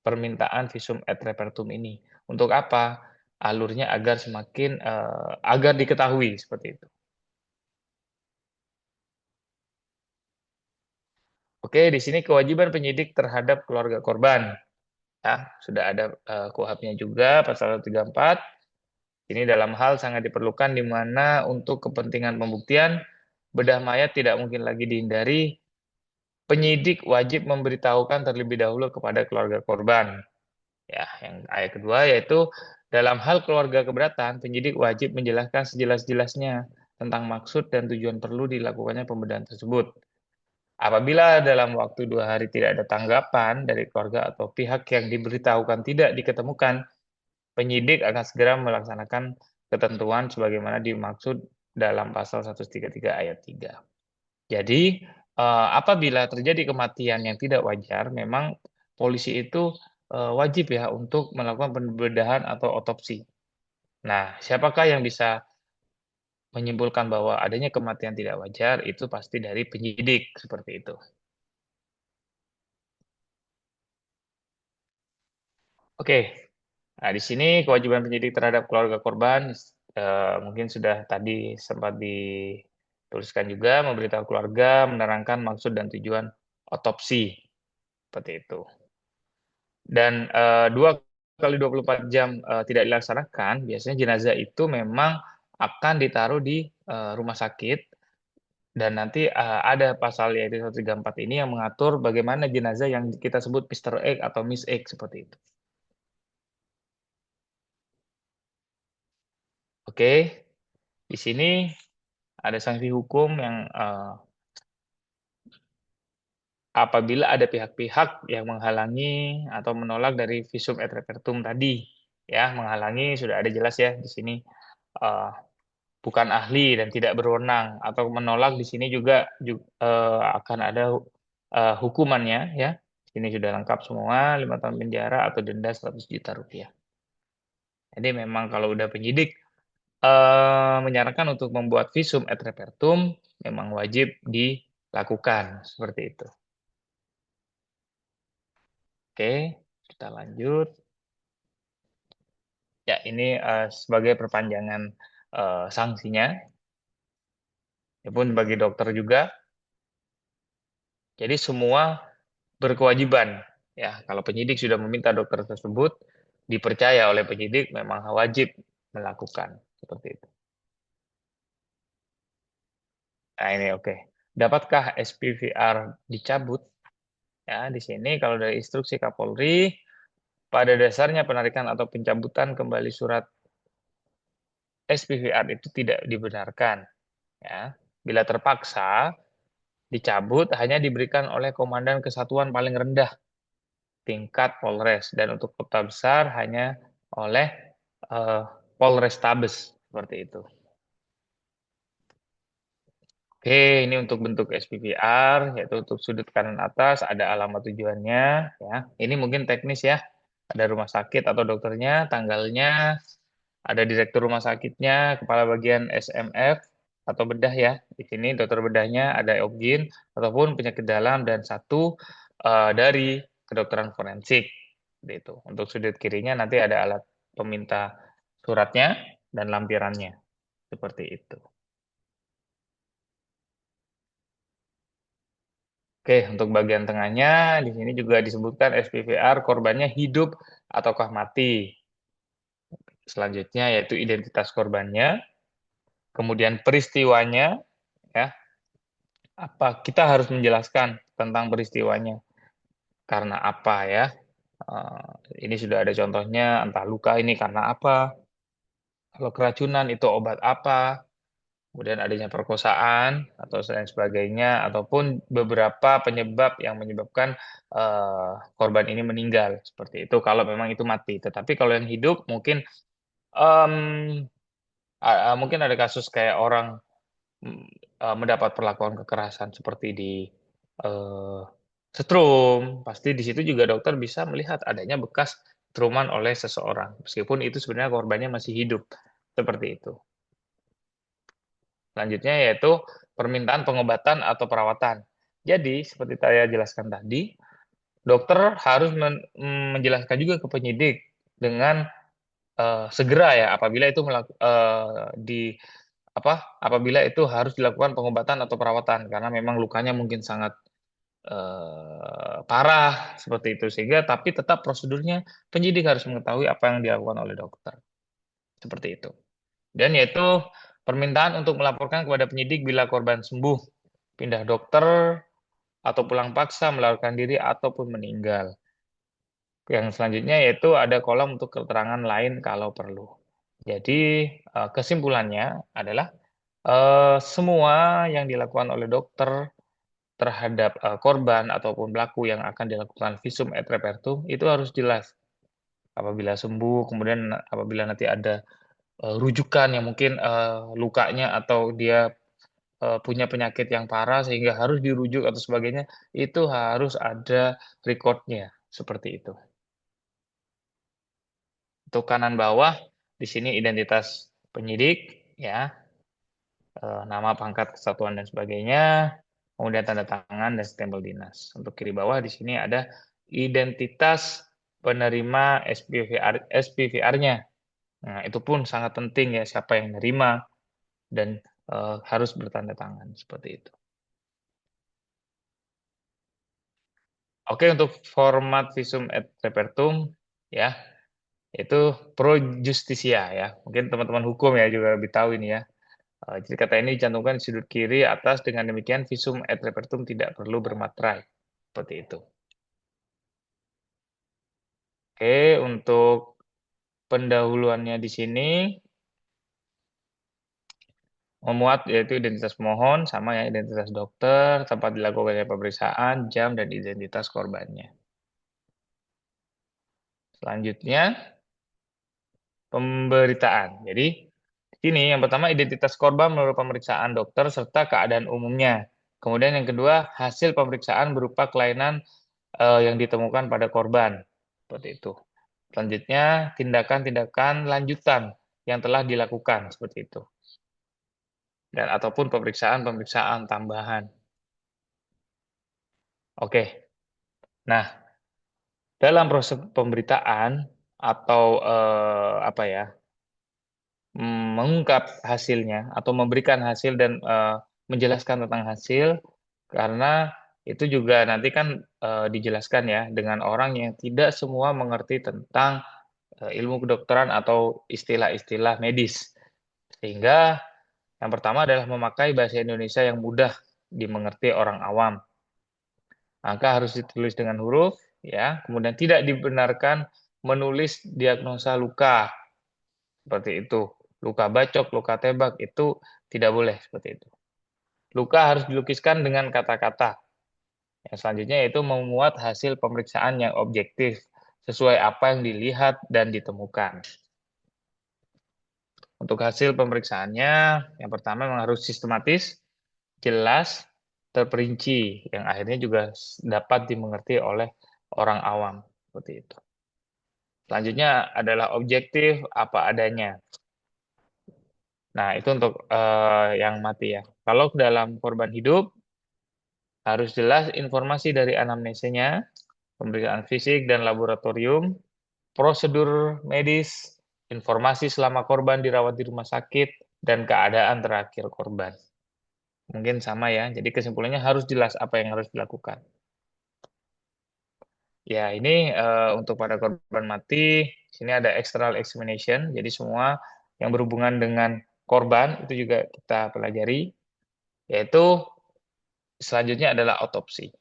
permintaan visum et repertum ini. Untuk apa? Alurnya agar semakin agar diketahui seperti itu. Oke, di sini kewajiban penyidik terhadap keluarga korban. Ya, sudah ada KUHP-nya juga pasal 34. Ini dalam hal sangat diperlukan di mana untuk kepentingan pembuktian bedah mayat tidak mungkin lagi dihindari. Penyidik wajib memberitahukan terlebih dahulu kepada keluarga korban. Ya, yang ayat kedua yaitu dalam hal keluarga keberatan, penyidik wajib menjelaskan sejelas-jelasnya tentang maksud dan tujuan perlu dilakukannya pembedahan tersebut. Apabila dalam waktu 2 hari tidak ada tanggapan dari keluarga atau pihak yang diberitahukan tidak diketemukan, penyidik akan segera melaksanakan ketentuan sebagaimana dimaksud dalam pasal 133 ayat 3. Jadi, apabila terjadi kematian yang tidak wajar, memang polisi itu wajib ya untuk melakukan pembedahan atau otopsi. Nah, siapakah yang bisa menyimpulkan bahwa adanya kematian tidak wajar? Itu pasti dari penyidik, seperti itu. Oke, nah di sini kewajiban penyidik terhadap keluarga korban mungkin sudah tadi sempat dituliskan juga, memberitahu keluarga, menerangkan maksud dan tujuan otopsi, seperti itu. Dan 2 kali 24 jam tidak dilaksanakan, biasanya jenazah itu memang akan ditaruh di rumah sakit, dan nanti ada pasal yaitu 134 ini yang mengatur bagaimana jenazah yang kita sebut Mr. X atau Miss X, seperti itu. Oke, di sini ada sanksi hukum yang apabila ada pihak-pihak yang menghalangi atau menolak dari visum et repertum tadi. Ya, menghalangi sudah ada jelas ya di sini eh, bukan ahli dan tidak berwenang, atau menolak di sini juga, akan ada hukumannya ya. Ini sudah lengkap semua, 5 tahun penjara atau denda 100 juta rupiah. Jadi memang kalau udah penyidik menyarankan untuk membuat visum et repertum, memang wajib dilakukan seperti itu. Oke, kita lanjut. Ya, ini sebagai perpanjangan sanksinya. Ya pun bagi dokter juga. Jadi semua berkewajiban. Ya, kalau penyidik sudah meminta dokter tersebut, dipercaya oleh penyidik, memang wajib melakukan seperti itu. Nah, ini oke. Dapatkah SPVR dicabut? Ya, di sini kalau dari instruksi Kapolri, pada dasarnya penarikan atau pencabutan kembali surat SPVR itu tidak dibenarkan. Ya, bila terpaksa dicabut hanya diberikan oleh komandan kesatuan paling rendah tingkat Polres, dan untuk kota besar hanya oleh uh, Polrestabes seperti itu. Oke, ini untuk bentuk SPVR, yaitu untuk sudut kanan atas ada alamat tujuannya. Ya, ini mungkin teknis ya. Ada rumah sakit atau dokternya, tanggalnya, ada direktur rumah sakitnya, kepala bagian SMF atau bedah ya. Di sini dokter bedahnya ada Obgyn ataupun penyakit dalam, dan satu dari kedokteran forensik. Itu. Untuk sudut kirinya nanti ada alat peminta suratnya dan lampirannya. Seperti itu. Oke, untuk bagian tengahnya di sini juga disebutkan SPVR korbannya hidup ataukah mati. Selanjutnya yaitu identitas korbannya, kemudian peristiwanya, ya. Apa kita harus menjelaskan tentang peristiwanya? Karena apa ya? Ini sudah ada contohnya, entah luka ini karena apa? Kalau keracunan itu obat apa? Kemudian adanya perkosaan atau lain sebagainya, ataupun beberapa penyebab yang menyebabkan korban ini meninggal seperti itu kalau memang itu mati. Tetapi kalau yang hidup mungkin um, mungkin ada kasus kayak orang mendapat perlakuan kekerasan seperti di uh, setrum, pasti di situ juga dokter bisa melihat adanya bekas truman oleh seseorang, meskipun itu sebenarnya korbannya masih hidup seperti itu. Selanjutnya yaitu permintaan pengobatan atau perawatan. Jadi, seperti saya jelaskan tadi, dokter harus menjelaskan juga ke penyidik dengan segera ya apabila itu apabila itu harus dilakukan pengobatan atau perawatan karena memang lukanya mungkin sangat parah seperti itu, sehingga tapi tetap prosedurnya penyidik harus mengetahui apa yang dilakukan oleh dokter. Seperti itu. Dan yaitu permintaan untuk melaporkan kepada penyidik bila korban sembuh, pindah dokter, atau pulang paksa, melarikan diri, ataupun meninggal. Yang selanjutnya yaitu ada kolom untuk keterangan lain kalau perlu. Jadi kesimpulannya adalah semua yang dilakukan oleh dokter terhadap korban ataupun pelaku yang akan dilakukan visum et repertum itu harus jelas. Apabila sembuh, kemudian apabila nanti ada rujukan yang mungkin lukanya atau dia punya penyakit yang parah sehingga harus dirujuk atau sebagainya, itu harus ada recordnya seperti itu. Untuk kanan bawah di sini identitas penyidik, ya, nama, pangkat, kesatuan dan sebagainya, kemudian tanda tangan dan stempel dinas. Untuk kiri bawah di sini ada identitas penerima SPVR-nya. Nah, itu pun sangat penting ya, siapa yang menerima dan harus bertanda tangan seperti itu. Oke, untuk format visum et repertum ya, itu pro justisia ya. Mungkin teman-teman hukum ya juga lebih tahu ini ya. Jadi kata ini dicantumkan di sudut kiri atas, dengan demikian visum et repertum tidak perlu bermaterai. Seperti itu. Oke, untuk pendahuluannya di sini Memuat yaitu identitas pemohon, sama ya identitas dokter, tempat dilakukannya pemeriksaan, jam, dan identitas korbannya. Selanjutnya, pemberitaan. Jadi, di sini yang pertama identitas korban menurut pemeriksaan dokter serta keadaan umumnya. Kemudian yang kedua, hasil pemeriksaan berupa kelainan yang ditemukan pada korban. Seperti itu. Selanjutnya, tindakan-tindakan lanjutan yang telah dilakukan. Seperti itu. Dan ataupun pemeriksaan-pemeriksaan tambahan. Oke. Nah, dalam proses pemberitaan atau apa ya, mengungkap hasilnya atau memberikan hasil dan menjelaskan tentang hasil, karena itu juga nanti kan dijelaskan ya dengan orang yang tidak semua mengerti tentang ilmu kedokteran atau istilah-istilah medis. Sehingga yang pertama adalah memakai bahasa Indonesia yang mudah dimengerti orang awam. Maka harus ditulis dengan huruf, ya. Kemudian tidak dibenarkan menulis diagnosa luka seperti itu. Luka bacok, luka tembak itu tidak boleh seperti itu. Luka harus dilukiskan dengan kata-kata. Yang selanjutnya yaitu memuat hasil pemeriksaan yang objektif sesuai apa yang dilihat dan ditemukan. Untuk hasil pemeriksaannya, yang pertama memang harus sistematis, jelas, terperinci, yang akhirnya juga dapat dimengerti oleh orang awam. Seperti itu. Selanjutnya adalah objektif apa adanya. Nah, itu untuk yang mati ya. Kalau dalam korban hidup, harus jelas informasi dari anamnesenya, pemeriksaan fisik dan laboratorium, prosedur medis, informasi selama korban dirawat di rumah sakit, dan keadaan terakhir korban. Mungkin sama ya, jadi kesimpulannya harus jelas apa yang harus dilakukan. Ya, ini untuk pada korban mati, sini ada external examination, jadi semua yang berhubungan dengan korban itu juga kita pelajari, yaitu selanjutnya adalah autopsi.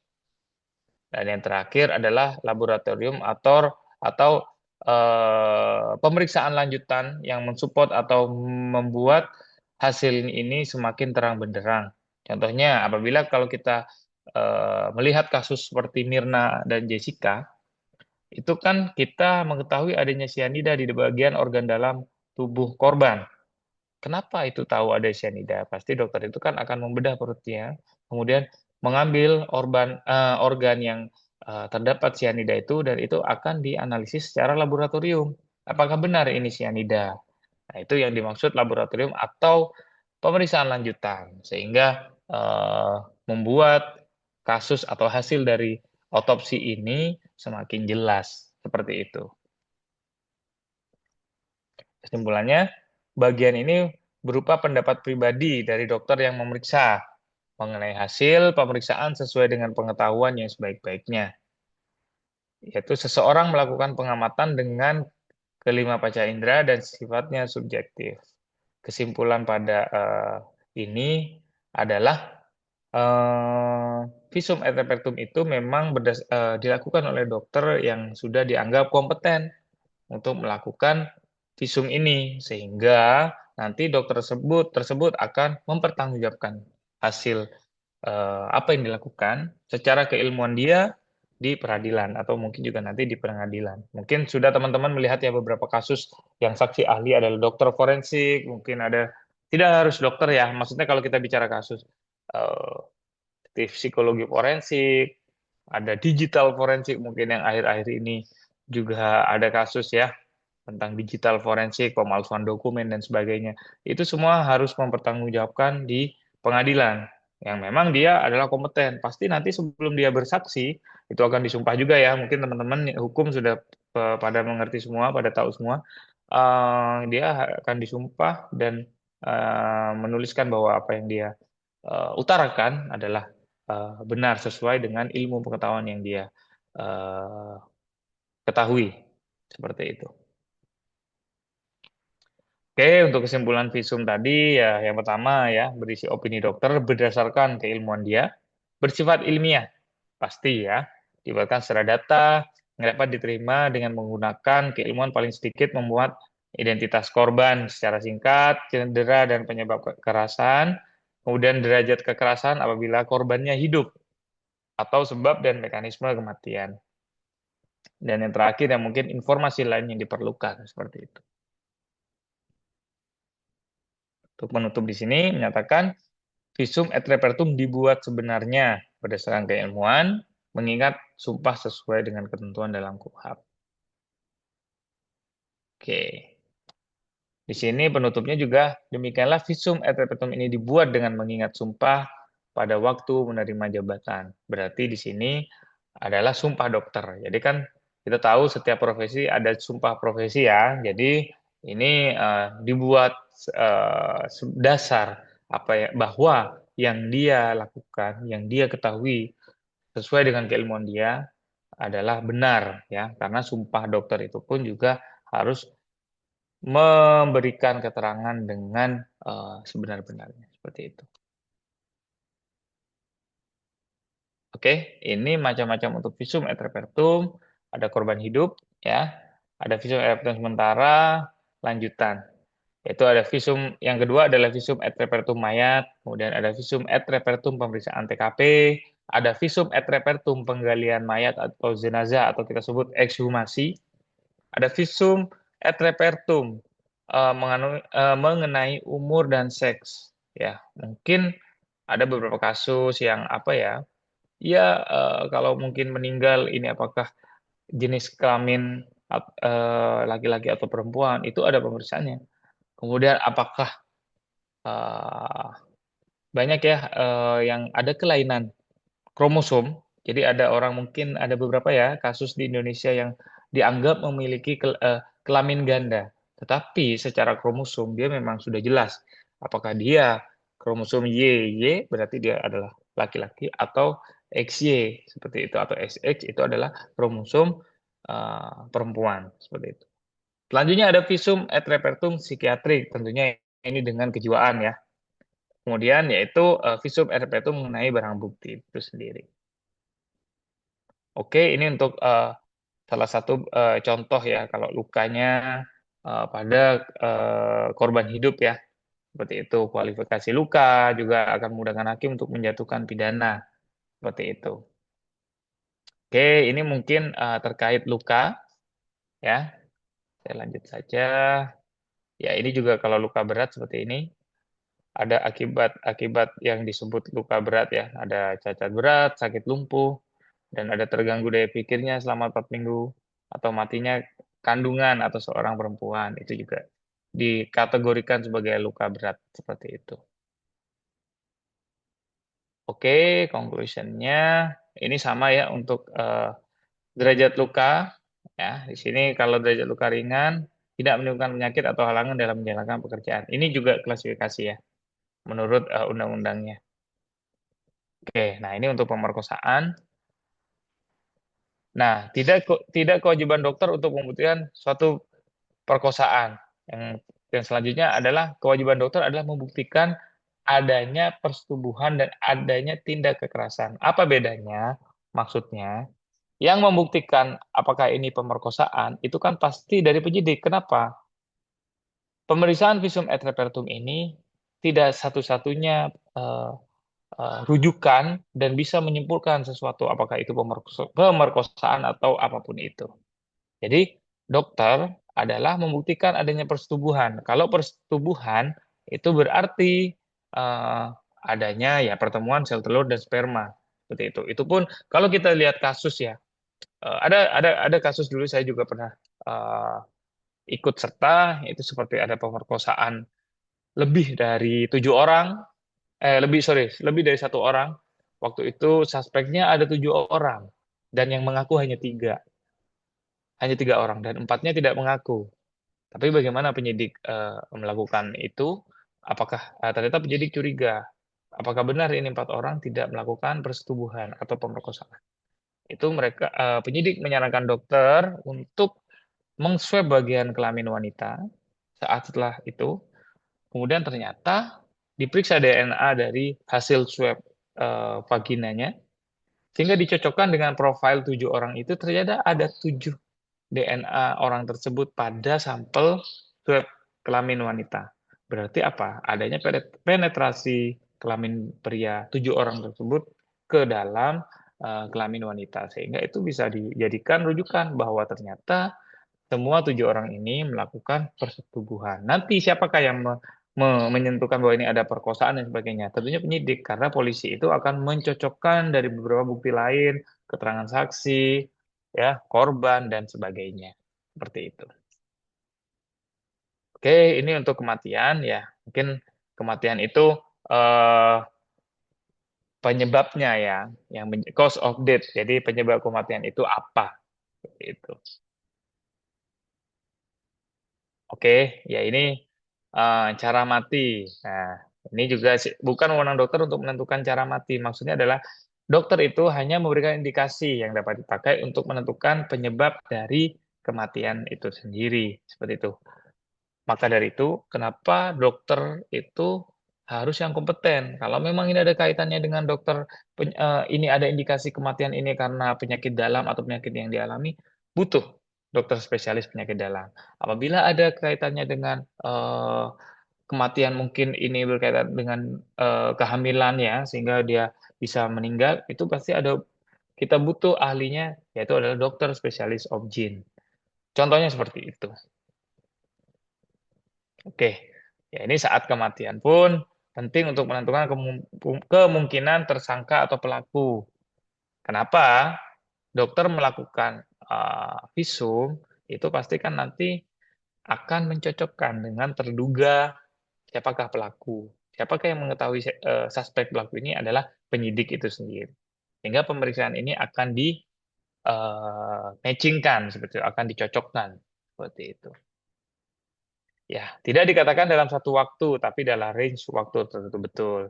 Dan yang terakhir adalah laboratorium atau pemeriksaan lanjutan yang mensupport atau membuat hasil ini semakin terang benderang. Contohnya, apabila kalau kita melihat kasus seperti Mirna dan Jessica, itu kan kita mengetahui adanya cyanida di bagian organ dalam tubuh korban. Kenapa itu tahu ada cyanida? Pasti dokter itu kan akan membedah perutnya, kemudian mengambil organ yang terdapat cyanida itu dan itu akan dianalisis secara laboratorium. Apakah benar ini cyanida? Nah, itu yang dimaksud laboratorium atau pemeriksaan lanjutan, sehingga membuat kasus atau hasil dari otopsi ini semakin jelas seperti itu. Kesimpulannya, bagian ini berupa pendapat pribadi dari dokter yang memeriksa mengenai hasil pemeriksaan sesuai dengan pengetahuan yang sebaik-baiknya. Yaitu seseorang melakukan pengamatan dengan kelima panca indera dan sifatnya subjektif. Kesimpulan pada ini adalah visum et repertum itu memang dilakukan oleh dokter yang sudah dianggap kompeten untuk melakukan visum ini, sehingga nanti dokter tersebut akan mempertanggungjawabkan hasil apa yang dilakukan secara keilmuan dia di peradilan atau mungkin juga nanti di pengadilan. Mungkin sudah teman-teman melihat ya beberapa kasus yang saksi ahli adalah dokter forensik, mungkin ada, tidak harus dokter ya, maksudnya kalau kita bicara kasus psikologi forensik, ada digital forensik mungkin yang akhir-akhir ini juga ada kasus ya tentang digital forensik, pemalsuan dokumen dan sebagainya. Itu semua harus mempertanggungjawabkan di pengadilan yang memang dia adalah kompeten. Pasti nanti sebelum dia bersaksi itu akan disumpah juga ya. Mungkin teman-teman hukum sudah pada mengerti semua, pada tahu semua. Dia akan disumpah dan menuliskan bahwa apa yang dia utarakan adalah benar sesuai dengan ilmu pengetahuan yang dia ketahui. Seperti itu. Oke, untuk kesimpulan visum tadi ya yang pertama ya berisi opini dokter berdasarkan keilmuan dia, bersifat ilmiah pasti ya, dibuatkan secara data, dapat diterima dengan menggunakan keilmuan paling sedikit memuat identitas korban secara singkat, cedera dan penyebab kekerasan, kemudian derajat kekerasan apabila korbannya hidup, atau sebab dan mekanisme kematian. Dan yang terakhir yang mungkin informasi lain yang diperlukan, seperti itu. Untuk menutup di sini menyatakan visum et repertum dibuat sebenarnya berdasarkan keilmuan, mengingat sumpah sesuai dengan ketentuan dalam KUHP. Oke. Di sini penutupnya juga, demikianlah visum et repertum ini dibuat dengan mengingat sumpah pada waktu menerima jabatan. Berarti di sini adalah sumpah dokter. Jadi kan kita tahu setiap profesi ada sumpah profesi ya. Jadi ini dibuat dasar apa ya, bahwa yang dia lakukan, yang dia ketahui sesuai dengan keilmuan dia adalah benar ya. Karena sumpah dokter itu pun juga harus memberikan keterangan dengan sebenar-benarnya, seperti itu. Oke, ini macam-macam untuk visum et repertum, ada korban hidup ya, ada visum et repertum sementara, lanjutan. Yaitu ada visum yang kedua adalah visum et repertum mayat, kemudian ada visum et repertum pemeriksaan TKP, ada visum et repertum penggalian mayat atau jenazah atau kita sebut ekshumasi, ada visum et repertum mengenai umur dan seks. Ya, mungkin ada beberapa kasus yang apa ya? Ya, kalau mungkin meninggal ini apakah jenis kelamin laki-laki atau perempuan itu ada pemeriksaannya. Kemudian apakah banyak ya yang ada kelainan kromosom. Jadi ada orang mungkin ada beberapa ya kasus di Indonesia yang dianggap memiliki kelamin ganda. Tetapi secara kromosom dia memang sudah jelas apakah dia kromosom YY berarti dia adalah laki-laki atau XY seperti itu atau XX itu adalah kromosom perempuan seperti itu. Selanjutnya ada visum et repertum psikiatrik, tentunya ini dengan kejiwaan ya. Kemudian yaitu visum et repertum mengenai barang bukti itu sendiri. Oke, ini untuk salah satu contoh ya kalau lukanya pada korban hidup ya. Seperti itu, kualifikasi luka juga akan memudahkan hakim untuk menjatuhkan pidana. Seperti itu. Oke, ini mungkin terkait luka ya. Saya lanjut saja. Ya, ini juga kalau luka berat seperti ini ada akibat yang disebut luka berat ya. Ada cacat berat, sakit lumpuh, dan ada terganggu daya pikirnya selama 4 minggu, atau matinya kandungan atau seorang perempuan, itu juga dikategorikan sebagai luka berat, seperti itu. Oke, conclusion-nya ini sama ya untuk derajat luka. Ya, di sini kalau derajat luka ringan, tidak menimbulkan penyakit atau halangan dalam menjalankan pekerjaan. Ini juga klasifikasi ya, menurut undang-undangnya. Oke, nah ini untuk pemerkosaan. Nah, tidak kewajiban dokter untuk membuktikan suatu perkosaan. Yang selanjutnya adalah kewajiban dokter adalah membuktikan adanya persetubuhan dan adanya tindak kekerasan. Apa bedanya? Maksudnya, yang membuktikan apakah ini pemerkosaan itu kan pasti dari penyidik. Kenapa? Pemeriksaan visum et repertum ini tidak satu-satunya rujukan dan bisa menyimpulkan sesuatu apakah itu pemerkosaan atau apapun itu. Jadi dokter adalah membuktikan adanya persetubuhan. Kalau persetubuhan itu berarti adanya ya pertemuan sel telur dan sperma seperti itu. Itu pun kalau kita lihat kasus ya, ada kasus dulu saya juga pernah ikut serta itu seperti ada pemerkosaan lebih dari 7 orang, lebih dari 1 orang. Waktu itu suspeknya ada 7 orang dan yang mengaku hanya 3 orang dan 4-nya tidak mengaku. Tapi bagaimana penyidik melakukan itu? Apakah ternyata penyidik curiga? Apakah benar ini 4 orang tidak melakukan persetubuhan atau pemerkosaan? Itu mereka penyidik menyarankan dokter untuk mengswab bagian kelamin wanita saat setelah itu. Kemudian ternyata diperiksa DNA dari hasil swab vaginanya sehingga dicocokkan dengan profil 7 orang itu ternyata ada 7 DNA orang tersebut pada sampel swab kelamin wanita. Berarti apa? Adanya penetrasi kelamin pria 7 orang tersebut ke dalam kelamin wanita, sehingga itu bisa dijadikan rujukan bahwa ternyata semua 7 orang ini melakukan persetubuhan. Nanti siapakah yang menyentuhkan bahwa ini ada perkosaan dan sebagainya? Tentunya penyidik, karena polisi itu akan mencocokkan dari beberapa bukti lain, keterangan saksi, ya, korban dan sebagainya. Seperti itu. Oke, ini untuk kematian ya. Mungkin kematian itu eh, penyebabnya ya, yang cause of death. Jadi penyebab kematian itu apa? Itu. Oke, ya ini cara mati. Nah, ini juga bukan wewenang dokter untuk menentukan cara mati. Maksudnya adalah dokter itu hanya memberikan indikasi yang dapat dipakai untuk menentukan penyebab dari kematian itu sendiri. Seperti itu. Maka dari itu, kenapa dokter itu harus yang kompeten? Kalau memang ini ada kaitannya dengan dokter, ini ada indikasi kematian ini karena penyakit dalam atau penyakit yang dialami, butuh dokter spesialis penyakit dalam. Apabila ada kaitannya dengan kematian, mungkin ini berkaitan dengan kehamilan ya, sehingga dia bisa meninggal, itu pasti kita butuh ahlinya, yaitu adalah dokter spesialis obgyn. Contohnya seperti itu. Oke, ya ini saat kematian pun penting untuk menentukan kemungkinan tersangka atau pelaku. Kenapa? Dokter melakukan visum itu pasti kan nanti akan mencocokkan dengan terduga siapakah pelaku. Siapakah yang mengetahui suspek pelaku ini adalah penyidik itu sendiri. Sehingga pemeriksaan ini akan di matchingkan seperti itu, akan dicocokkan seperti itu. Ya, tidak dikatakan dalam satu waktu, tapi dalam range waktu tertentu betul.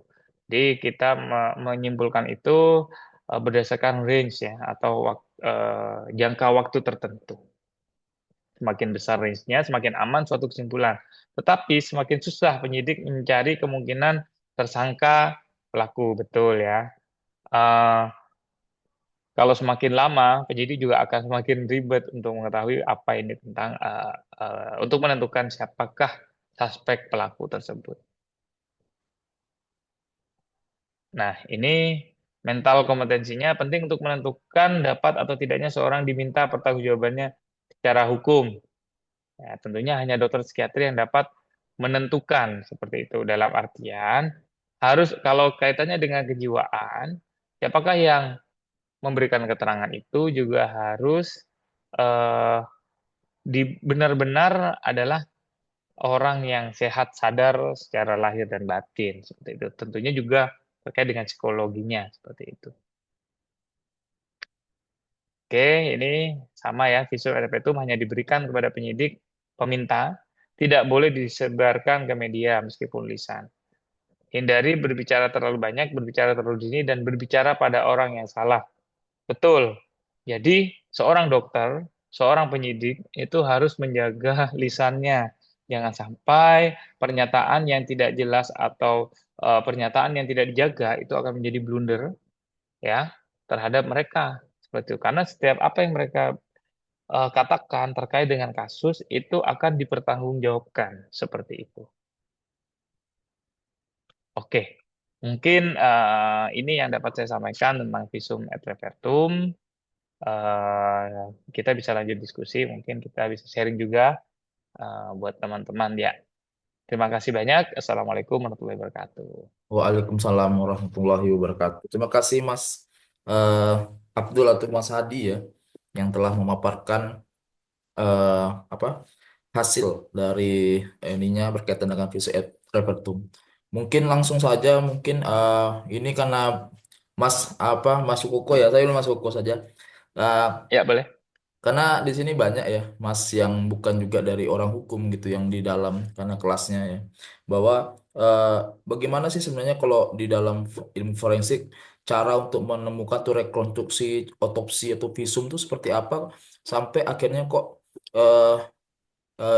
Jadi kita menyimpulkan itu berdasarkan range ya, atau jangka waktu tertentu. Semakin besar range-nya, semakin aman suatu kesimpulan. Tetapi semakin susah penyidik mencari kemungkinan tersangka pelaku, betul ya. Kalau semakin lama, penyidik juga akan semakin ribet untuk mengetahui apa ini tentang untuk menentukan siapakah suspek pelaku tersebut. Nah, ini mental kompetensinya penting untuk menentukan dapat atau tidaknya seorang diminta pertanggungjawabannya secara hukum. Ya, tentunya hanya dokter psikiatri yang dapat menentukan seperti itu. Dalam artian, harus kalau kaitannya dengan kejiwaan, siapakah yang memberikan keterangan itu juga harus eh, benar-benar adalah orang yang sehat sadar secara lahir dan batin seperti itu. Tentunya juga terkait dengan psikologinya seperti itu. Oke, ini sama ya, visum et repertum hanya diberikan kepada penyidik peminta, tidak boleh disebarkan ke media meskipun lisan. Hindari berbicara terlalu banyak, berbicara terlalu dini, dan berbicara pada orang yang salah. Betul. Jadi, seorang dokter, seorang penyidik itu harus menjaga lisannya. Jangan sampai pernyataan yang tidak jelas atau pernyataan yang tidak dijaga itu akan menjadi blunder ya terhadap mereka seperti itu. Karena setiap apa yang mereka katakan terkait dengan kasus itu akan dipertanggungjawabkan seperti itu. Oke, mungkin ini yang dapat saya sampaikan tentang visum et repertum. Kita bisa lanjut diskusi, mungkin kita bisa sharing juga buat teman-teman ya. Terima kasih banyak. Assalamualaikum warahmatullahi wabarakatuh. Waalaikumsalam warahmatullahi wabarakatuh. Terima kasih Mas eh, Abdul atau Mas Hadi ya yang telah memaparkan apa hasil dari ininya berkaitan dengan visi et repertum. Mungkin langsung saja mungkin ini karena Mas Koko ya, saya Mas Koko saja. Eh, Ya, boleh. karena di sini banyak ya Mas yang bukan juga dari orang hukum gitu yang di dalam karena kelasnya ya. Bahwa eh, bagaimana sih sebenarnya kalau di dalam ilmu forensik cara untuk menemukan tuh rekonstruksi, otopsi atau visum itu seperti apa sampai akhirnya kok eh,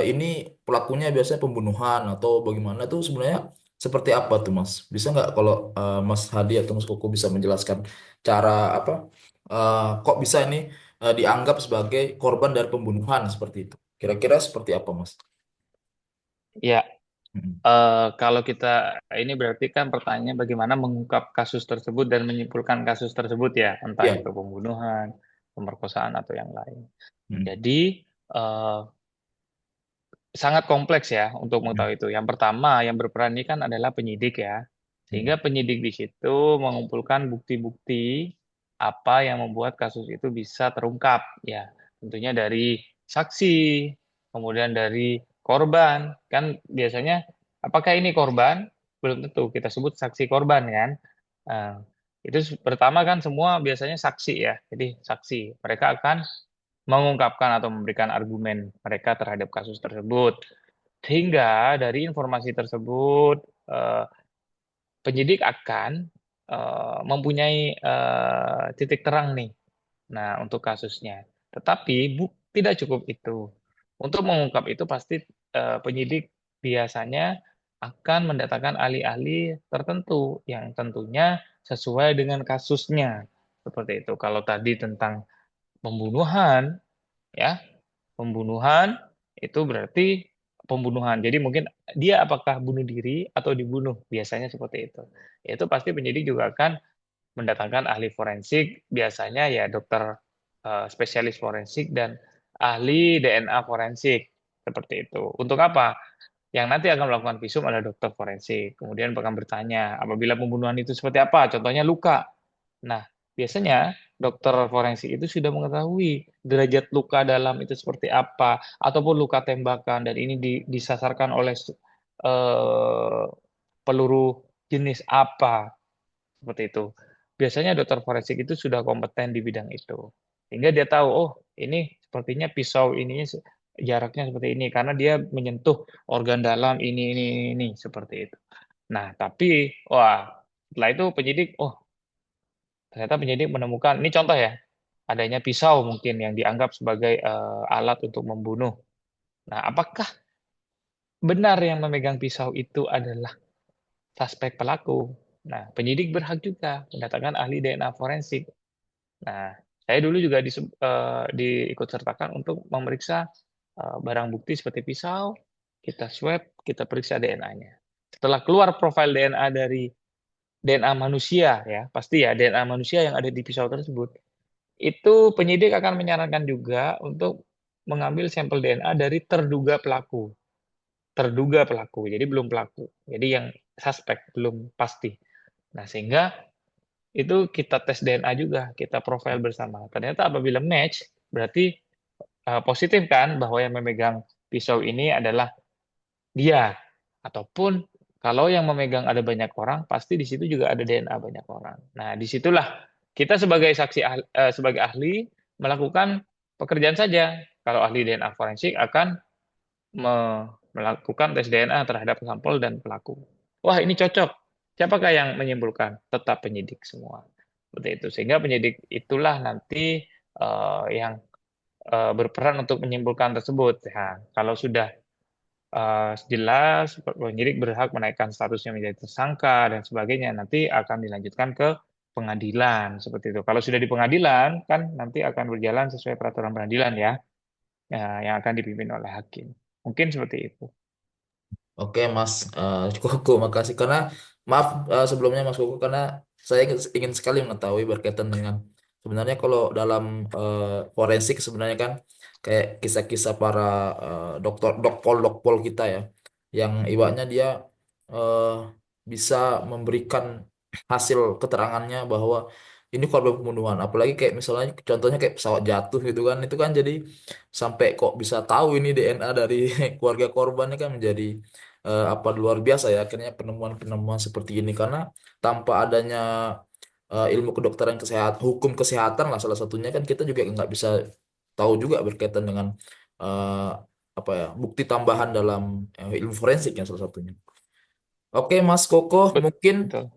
ini pelakunya biasanya pembunuhan atau bagaimana tuh sebenarnya seperti apa tuh Mas? Bisa nggak kalau Mas Hadi atau Mas Koko bisa menjelaskan cara apa kok bisa ini dianggap sebagai korban dari pembunuhan seperti itu? Kira-kira seperti apa Mas? Ya, Mm, kalau kita ini berarti kan pertanyaannya bagaimana mengungkap kasus tersebut dan menyimpulkan kasus tersebut ya, entah Iya. itu pembunuhan, pemerkosaan atau yang lain. Mm, Jadi eh, sangat kompleks ya untuk mm, mengetahui itu. Yang pertama yang berperan ini kan adalah penyidik ya. mm, Sehingga penyidik di situ mengumpulkan bukti-bukti apa yang membuat kasus itu bisa terungkap ya. Tentunya dari saksi, kemudian dari korban. Kan biasanya apakah ini korban? Belum tentu kita sebut saksi korban kan. Nah, itu pertama kan semua biasanya saksi ya. Jadi saksi mereka akan mengungkapkan atau memberikan argumen mereka terhadap kasus tersebut. Sehingga dari informasi tersebut, eh, penyidik akan mempunyai titik terang nih. Nah, untuk kasusnya. Tetapi tidak cukup itu. Untuk mengungkap itu pasti penyidik biasanya akan mendatangkan ahli-ahli tertentu yang tentunya sesuai dengan kasusnya. Seperti itu. Kalau tadi tentang pembunuhan, ya pembunuhan itu berarti pembunuhan. Jadi mungkin dia apakah bunuh diri atau dibunuh, biasanya seperti itu. Itu pasti penyidik juga akan mendatangkan ahli forensik, biasanya ya dokter spesialis forensik dan ahli DNA forensik seperti itu. Untuk apa? Yang nanti akan melakukan visum adalah dokter forensik. Kemudian akan bertanya, apabila pembunuhan itu seperti apa? Contohnya luka. Nah, biasanya dokter forensik itu sudah mengetahui derajat luka dalam itu seperti apa, ataupun luka tembakan, dan ini disasarkan oleh eh, peluru jenis apa, seperti itu. Biasanya dokter forensik itu sudah kompeten di bidang itu. Sehingga dia tahu, oh ini sepertinya pisau ini jaraknya seperti ini, karena dia menyentuh organ dalam ini, seperti itu. Nah, tapi, wah, setelah itu penyidik, oh ternyata penyidik menemukan, ini contoh ya, adanya pisau mungkin yang dianggap sebagai alat untuk membunuh. Nah, apakah benar yang memegang pisau itu adalah suspek pelaku? Nah, penyidik berhak juga mendatangkan ahli DNA forensik. Nah, saya dulu juga diikut sertakan untuk memeriksa barang bukti seperti pisau, kita swab, kita periksa DNA-nya. Setelah keluar profil DNA dari DNA manusia, ya pasti ya DNA manusia yang ada di pisau tersebut, itu penyidik akan menyarankan juga untuk mengambil sampel DNA dari terduga pelaku. Terduga pelaku, jadi belum pelaku. Jadi yang suspek, belum pasti. Nah, sehingga itu kita tes DNA juga, kita profil bersama. Ternyata apabila match, berarti positif kan bahwa yang memegang pisau ini adalah dia. Ataupun kalau yang memegang ada banyak orang, pasti di situ juga ada DNA banyak orang. Nah, disitulah kita sebagai sebagai ahli melakukan pekerjaan saja. Kalau ahli DNA forensik akan melakukan tes DNA terhadap sampel dan pelaku. Wah, ini cocok. Siapakah yang menyimpulkan? Tetap penyidik semua. Seperti itu. Sehingga penyidik itulah nanti yang berperan untuk menyimpulkan tersebut. Ya, kalau sudah jelas penyidik berhak menaikkan statusnya menjadi tersangka dan sebagainya, nanti akan dilanjutkan ke pengadilan seperti itu. Kalau sudah di pengadilan kan nanti akan berjalan sesuai peraturan pengadilan ya, yang akan dipimpin oleh hakim. Mungkin seperti itu. Oke Mas Koko, makasih karena maaf sebelumnya Mas Koko karena saya ingin sekali mengetahui berkaitan dengan sebenarnya kalau dalam forensik sebenarnya kan kayak kisah-kisah para dokter dokpol kita ya yang ibaratnya dia eh, bisa memberikan hasil keterangannya bahwa ini korban pembunuhan apalagi kayak misalnya contohnya kayak pesawat jatuh gitu kan itu kan jadi sampai kok bisa tahu ini DNA dari keluarga korbannya kan menjadi apa luar biasa ya akhirnya penemuan-penemuan seperti ini karena tanpa adanya ilmu kedokteran kesehatan hukum kesehatan lah salah satunya kan kita juga nggak bisa tahu juga berkaitan dengan eh, apa ya bukti tambahan dalam ilmu forensik yang salah satunya. Oke Mas Koko mungkin Betul.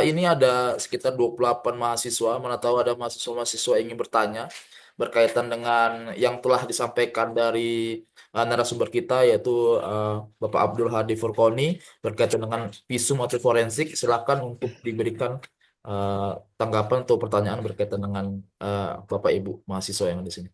ini ada sekitar 28 mahasiswa mana tahu ada mahasiswa-mahasiswa yang ingin bertanya berkaitan dengan yang telah disampaikan dari narasumber kita yaitu eh, Bapak Abdul Hadi Furqoni berkaitan dengan visum atau forensik. Silakan untuk diberikan eh, tanggapan atau pertanyaan berkaitan dengan Bapak Ibu mahasiswa yang ada di sini.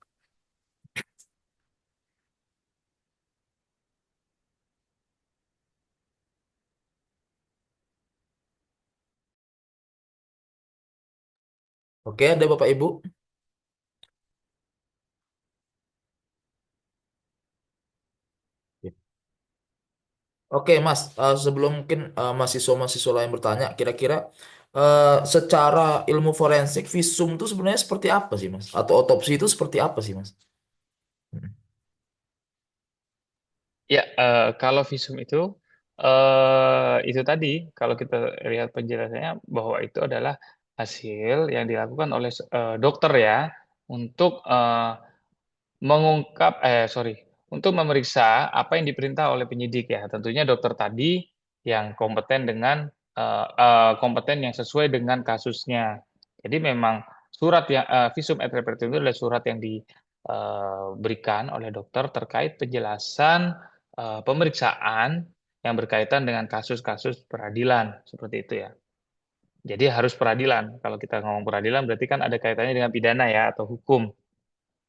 Oke, ada Bapak Ibu? Oke, Mas, sebelum mungkin mahasiswa-mahasiswa lain bertanya, kira-kira secara ilmu forensik, visum itu sebenarnya seperti apa sih, Mas? Atau otopsi itu seperti apa sih, Mas? Hmm. Ya, kalau visum itu tadi, kalau kita lihat penjelasannya bahwa itu adalah hasil yang dilakukan oleh dokter ya untuk sorry, untuk memeriksa apa yang diperintah oleh penyidik ya. Tentunya dokter tadi yang kompeten kompeten yang sesuai dengan kasusnya. Jadi memang surat yang visum et repertum itu adalah surat yang diberikan oleh dokter terkait penjelasan pemeriksaan yang berkaitan dengan kasus-kasus peradilan seperti itu ya. Jadi harus peradilan. Kalau kita ngomong peradilan berarti kan ada kaitannya dengan pidana ya atau hukum.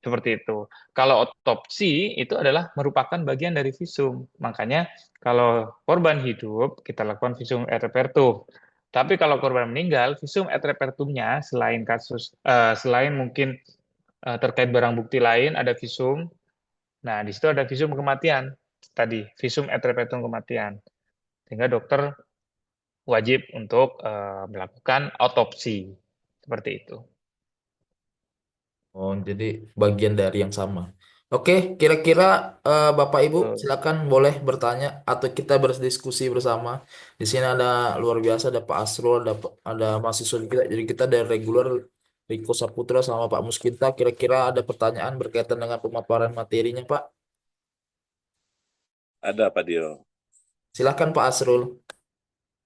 Seperti itu. Kalau otopsi itu adalah merupakan bagian dari visum. Makanya kalau korban hidup kita lakukan visum et repertum. Tapi kalau korban meninggal, visum et repertumnya selain mungkin terkait barang bukti lain ada visum. Nah, di situ ada visum kematian. Tadi visum et repertum kematian. Sehingga dokter wajib untuk melakukan otopsi. Seperti itu. Oh, jadi bagian dari yang sama. Oke, kira-kira Bapak Ibu Betul. silakan boleh bertanya atau kita berdiskusi bersama. Di sini ada luar biasa, ada Pak Asrul, ada mahasiswa kita. Jadi kita dari reguler Riko Saputra sama Pak Muskinta. Kira-kira ada pertanyaan berkaitan dengan pemaparan materinya, Pak? Ada Pak Dio Silakan Pak Asrul.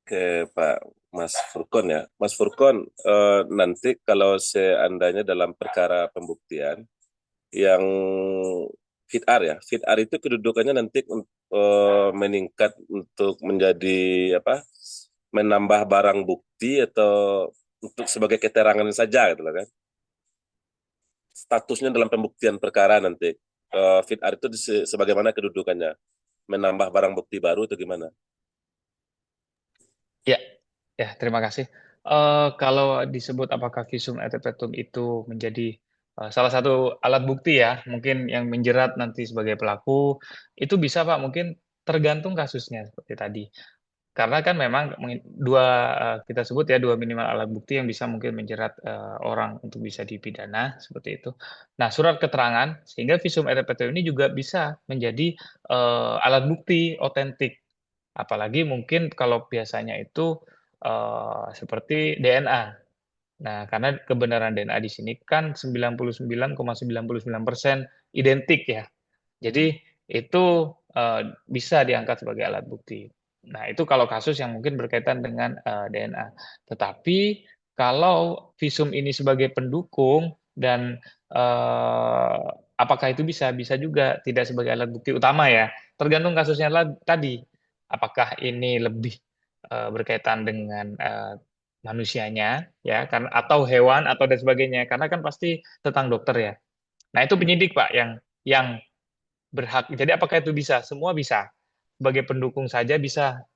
ke Pak Mas Furkon ya. Mas Furkon, nanti kalau seandainya dalam perkara pembuktian yang fit R ya, fit R itu kedudukannya nanti meningkat untuk menjadi apa? Menambah barang bukti atau untuk sebagai keterangan saja gitu loh kan. Statusnya dalam pembuktian perkara nanti fit R itu sebagaimana kedudukannya? Menambah barang bukti baru atau gimana? Ya, ya, terima kasih. Kalau disebut apakah visum et repertum itu menjadi salah satu alat bukti ya, mungkin yang menjerat nanti sebagai pelaku, itu bisa Pak, mungkin tergantung kasusnya seperti tadi. Karena kan memang kita sebut ya dua minimal alat bukti yang bisa mungkin menjerat orang untuk bisa dipidana seperti itu. Nah, surat keterangan sehingga visum et repertum ini juga bisa menjadi alat bukti otentik. Apalagi mungkin kalau biasanya itu seperti DNA. Nah, karena kebenaran DNA di sini kan 99,99% identik ya. Jadi itu bisa diangkat sebagai alat bukti. Nah, itu kalau kasus yang mungkin berkaitan dengan DNA. Tetapi kalau visum ini sebagai pendukung dan apakah itu bisa? Bisa juga tidak sebagai alat bukti utama ya. Tergantung kasusnya tadi. Apakah ini lebih berkaitan dengan manusianya ya kan atau hewan atau dan sebagainya karena kan pasti tentang dokter ya. Nah, itu penyidik Pak yang berhak. Jadi apakah itu bisa? Semua bisa. Sebagai pendukung saja bisa.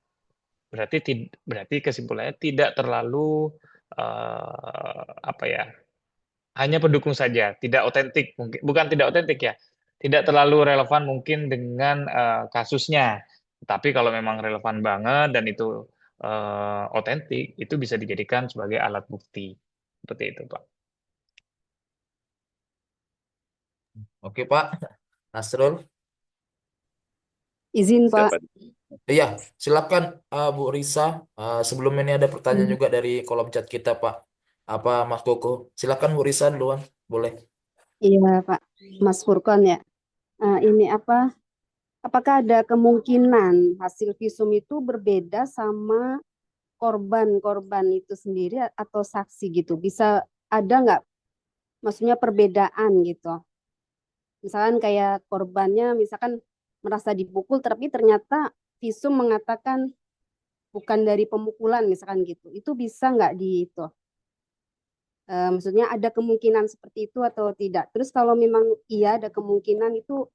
Berarti kesimpulannya tidak terlalu apa ya? Hanya pendukung saja, tidak otentik mungkin. Bukan tidak otentik ya. Tidak terlalu relevan mungkin dengan kasusnya. Tapi kalau memang relevan banget dan itu otentik, itu bisa dijadikan sebagai alat bukti. Seperti itu, Pak. Oke, Pak Asrul. Izin, Pak. Siapa? Iya, silakan Bu Risa. Sebelum ini ada pertanyaan Hmm. juga dari kolom chat kita, Pak. Apa Mas Koko? Silakan Bu Risa duluan, boleh. Iya, Pak. Mas Furkon ya. Ini apakah ada kemungkinan hasil visum itu berbeda sama korban itu sendiri atau saksi gitu? Bisa ada nggak? Maksudnya perbedaan gitu. Misalkan kayak korbannya misalkan merasa dipukul tapi ternyata visum mengatakan bukan dari pemukulan misalkan gitu. Itu bisa nggak di itu? Maksudnya ada kemungkinan seperti itu atau tidak? Terus kalau memang iya ada kemungkinan itu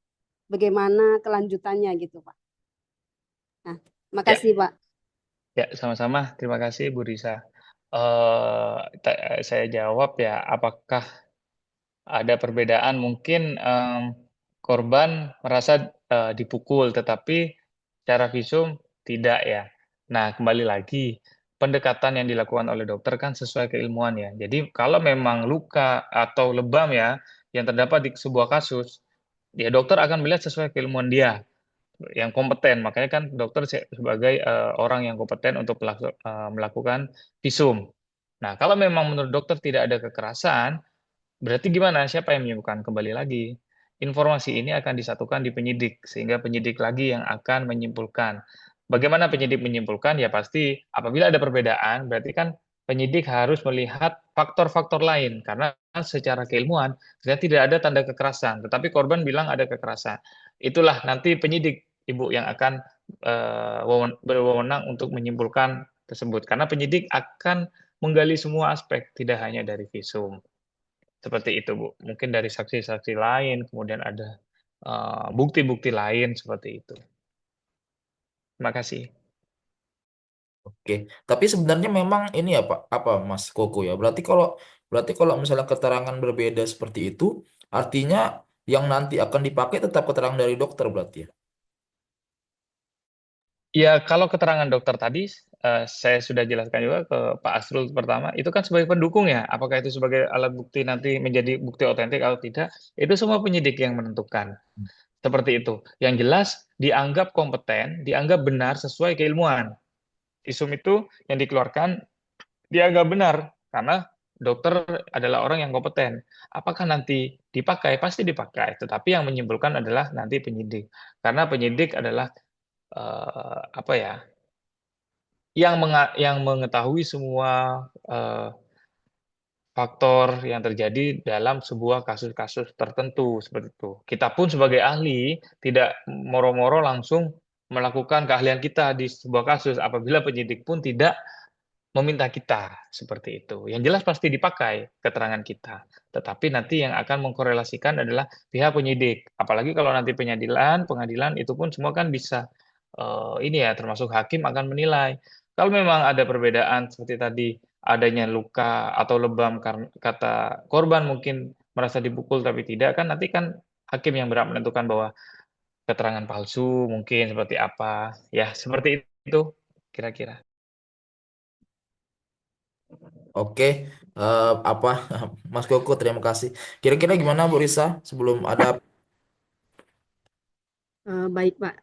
bagaimana kelanjutannya gitu, Pak? Nah, Ya, makasih, Pak. ya, sama-sama. Terima kasih, Bu Risa. Saya jawab ya, apakah ada perbedaan? Mungkin korban merasa dipukul, tetapi secara visum tidak ya. Nah, kembali lagi, pendekatan yang dilakukan oleh dokter kan sesuai keilmuan ya. Jadi kalau memang luka atau lebam ya yang terdapat di sebuah kasus, ya dokter akan melihat sesuai keilmuan dia yang kompeten. Makanya kan dokter sebagai orang yang kompeten untuk melakukan visum. Nah, kalau memang menurut dokter tidak ada kekerasan, berarti gimana? Siapa yang menyimpulkan? Kembali lagi. Informasi ini akan disatukan di penyidik, sehingga penyidik lagi yang akan menyimpulkan. Bagaimana penyidik menyimpulkan? Ya pasti apabila ada perbedaan, berarti kan penyidik harus melihat faktor-faktor lain. Karena secara keilmuan, ternyata tidak ada tanda kekerasan. Tetapi korban bilang ada kekerasan. Itulah nanti penyidik, Ibu, yang akan berwenang untuk menyimpulkan tersebut. Karena penyidik akan menggali semua aspek, tidak hanya dari visum. Seperti itu, Bu. Mungkin dari saksi-saksi lain, kemudian ada bukti-bukti lain seperti itu. Terima kasih. Oke, tapi sebenarnya memang ini ya Pak, apa Mas Koko ya? Berarti kalau misalnya keterangan berbeda seperti itu, artinya yang nanti akan dipakai tetap keterangan dari dokter berarti ya? Ya, kalau keterangan dokter tadi, saya sudah jelaskan juga ke Pak Asrul pertama, itu kan sebagai pendukung ya. Apakah itu sebagai alat bukti nanti menjadi bukti otentik atau tidak, itu semua penyidik yang menentukan. Seperti itu. Yang jelas, dianggap kompeten, dianggap benar sesuai keilmuan. Visum itu yang dikeluarkan dianggap benar karena dokter adalah orang yang kompeten. Apakah nanti dipakai? Pasti dipakai. Tetapi yang menyimpulkan adalah nanti penyidik. Karena penyidik adalah apa ya? Yang mengetahui semua faktor yang terjadi dalam sebuah kasus-kasus tertentu seperti itu. Kita pun sebagai ahli tidak moro-moro langsung melakukan keahlian kita di sebuah kasus apabila penyidik pun tidak meminta kita seperti itu. Yang jelas pasti dipakai keterangan kita. Tetapi nanti yang akan mengkorelasikan adalah pihak penyidik. Apalagi kalau nanti pengadilan itu pun semua kan bisa ini ya termasuk hakim akan menilai. Kalau memang ada perbedaan seperti tadi adanya luka atau lebam karena kata korban mungkin merasa dipukul tapi tidak kan nanti kan hakim yang berhak menentukan bahwa keterangan palsu mungkin seperti apa. Ya, seperti itu kira-kira. Oke, apa Mas Koko terima kasih. Kira-kira gimana Bu Risa sebelum ada? Baik, Pak.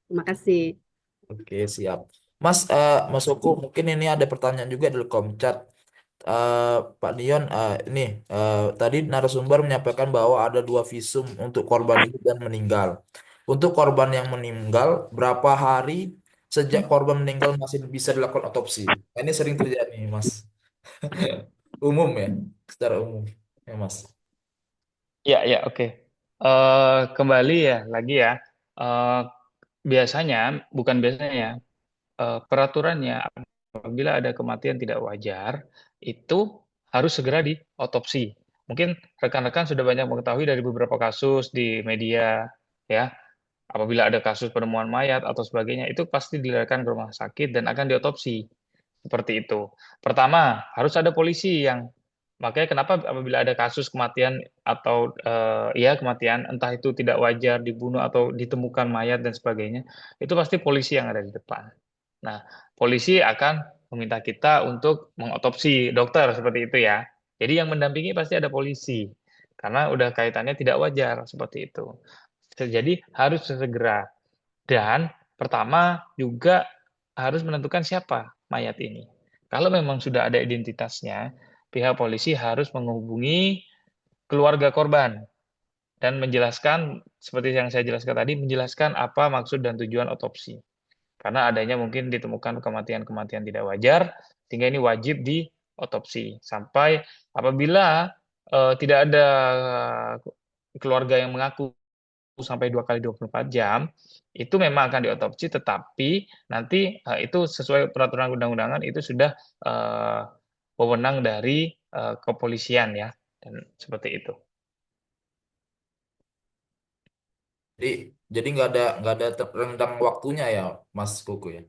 Terima kasih. Oke, siap. Mas Koko mungkin ini ada pertanyaan juga dari kolom chat. Pak Dion, ini tadi narasumber menyampaikan bahwa ada dua visum untuk korban hidup dan meninggal. Untuk korban yang meninggal, berapa hari sejak korban meninggal masih bisa dilakukan otopsi? Nah, ini sering terjadi, Mas. Umum ya, secara umum, ya Mas. Ya, ya, oke. Kembali ya, lagi ya. Eh, biasanya, bukan biasanya ya, peraturannya apabila ada kematian tidak wajar, itu harus segera diotopsi. Mungkin rekan-rekan sudah banyak mengetahui dari beberapa kasus di media, ya. Apabila ada kasus penemuan mayat atau sebagainya, itu pasti dilarikan ke rumah sakit dan akan diotopsi. Seperti itu. Pertama, harus ada polisi yang makanya kenapa apabila ada kasus kematian atau ya kematian entah itu tidak wajar dibunuh atau ditemukan mayat dan sebagainya, itu pasti polisi yang ada di depan. Nah, polisi akan meminta kita untuk mengotopsi dokter seperti itu ya. Jadi yang mendampingi pasti ada polisi karena udah kaitannya tidak wajar seperti itu. Jadi harus segera dan pertama juga harus menentukan siapa mayat ini. Kalau memang sudah ada identitasnya, pihak polisi harus menghubungi keluarga korban dan menjelaskan, seperti yang saya jelaskan tadi, menjelaskan apa maksud dan tujuan otopsi. Karena adanya mungkin ditemukan kematian-kematian tidak wajar, sehingga ini wajib diotopsi. Sampai apabila tidak ada keluarga yang mengaku sampai 2 kali 24 jam, itu memang akan diotopsi, tetapi nanti itu sesuai peraturan undang-undangan itu sudah wewenang dari kepolisian ya, dan seperti itu. Jadi jadi nggak ada renggang waktunya ya, Mas Koko ya.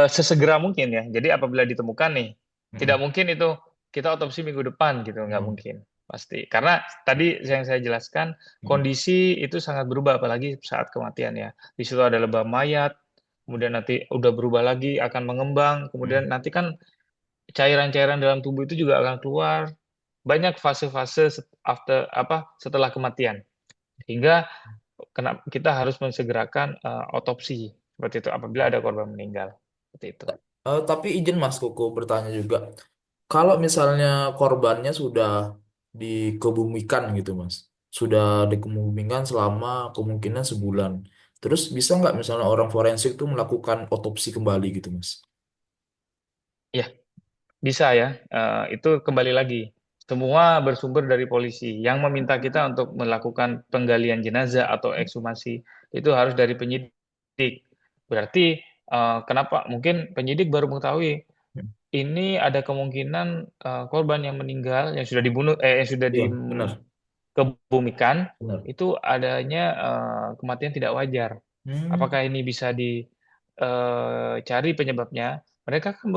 Sesegera mungkin ya. Jadi apabila ditemukan nih, tidak Mm-mm. mungkin itu kita otopsi minggu depan gitu, nggak Mm-mm. mungkin pasti. Karena tadi yang saya jelaskan Mm-mm. kondisi itu sangat berubah, apalagi saat kematian ya. Di situ ada lebam mayat, kemudian nanti udah berubah lagi, akan mengembang, kemudian Mm-mm. nanti kan cairan-cairan dalam tubuh itu juga akan keluar. Banyak fase-fase setelah kematian. Hingga kita harus mensegerakan otopsi seperti itu apabila ada korban meninggal. Seperti itu. Tapi izin Mas Koko bertanya juga, kalau misalnya korbannya sudah dikebumikan gitu Mas, sudah dikebumikan selama kemungkinan sebulan, terus bisa nggak misalnya orang forensik itu melakukan otopsi kembali gitu Mas? Ya, bisa ya. Itu kembali lagi. Semua bersumber dari polisi. Yang meminta kita untuk melakukan penggalian jenazah atau ekshumasi itu harus dari penyidik. Berarti kenapa? Mungkin penyidik baru mengetahui Hmm. ini ada kemungkinan korban yang meninggal yang sudah dibunuh yang sudah Iya, benar, dikebumikan benar. itu adanya kematian tidak wajar. Hmm. Apakah ini bisa dicari penyebabnya? Mereka akan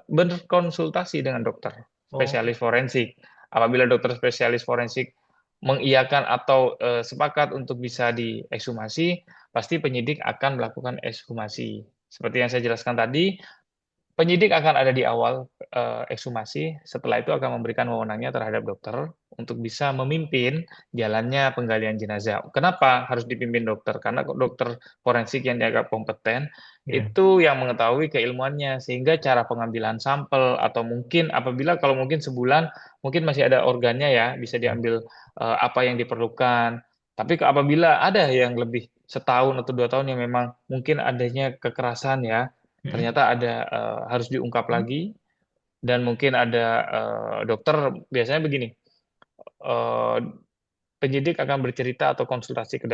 berkonsultasi dengan dokter Oh, spesialis forensik. Apabila dokter spesialis forensik mengiyakan atau sepakat untuk bisa diekshumasi, pasti penyidik akan melakukan ekshumasi. Seperti yang saya jelaskan tadi, penyidik akan ada di awal ekshumasi, setelah itu akan memberikan wewenangnya terhadap dokter untuk bisa memimpin jalannya penggalian jenazah. Kenapa harus dipimpin dokter? Karena dokter forensik yang dianggap kompeten iya. itu yang mengetahui keilmuannya, sehingga cara pengambilan sampel atau mungkin apabila kalau mungkin sebulan mungkin masih ada organnya ya bisa diambil apa yang diperlukan. Tapi apabila ada yang lebih setahun atau 2 tahun yang memang mungkin adanya kekerasan ya, Hmm. ternyata ada harus diungkap lagi dan mungkin ada dokter biasanya begini, eh, penyidik akan bercerita atau konsultasi ke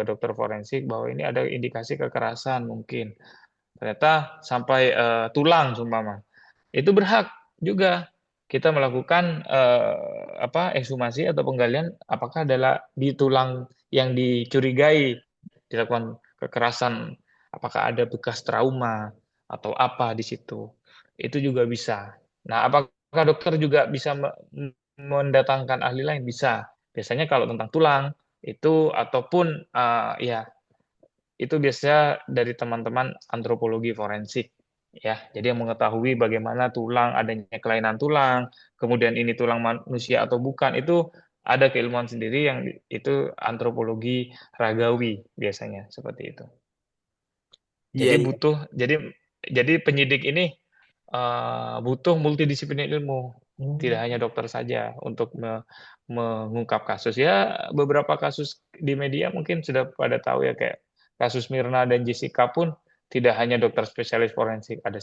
dokter forensik bahwa ini ada indikasi kekerasan mungkin ternyata sampai tulang sumpama itu berhak juga kita melakukan ekshumasi atau penggalian apakah adalah di tulang yang dicurigai dilakukan kekerasan, apakah ada bekas trauma atau apa di situ. Itu juga bisa. Nah, apakah dokter juga bisa mendatangkan ahli lain? Bisa. Biasanya kalau tentang tulang itu ataupun ya itu biasanya dari teman-teman antropologi forensik ya. Jadi yang mengetahui bagaimana tulang adanya kelainan tulang, kemudian ini tulang manusia atau bukan itu ada keilmuan sendiri yang itu antropologi ragawi biasanya seperti itu. Iya, Jadi iya. jadi penyidik ini butuh multidisipliner ilmu, tidak Hmm. hanya dokter saja untuk mengungkap kasus. Ya, beberapa kasus di media mungkin sudah pada tahu ya kayak kasus Mirna dan Jessica pun tidak hanya dokter spesialis forensik, ada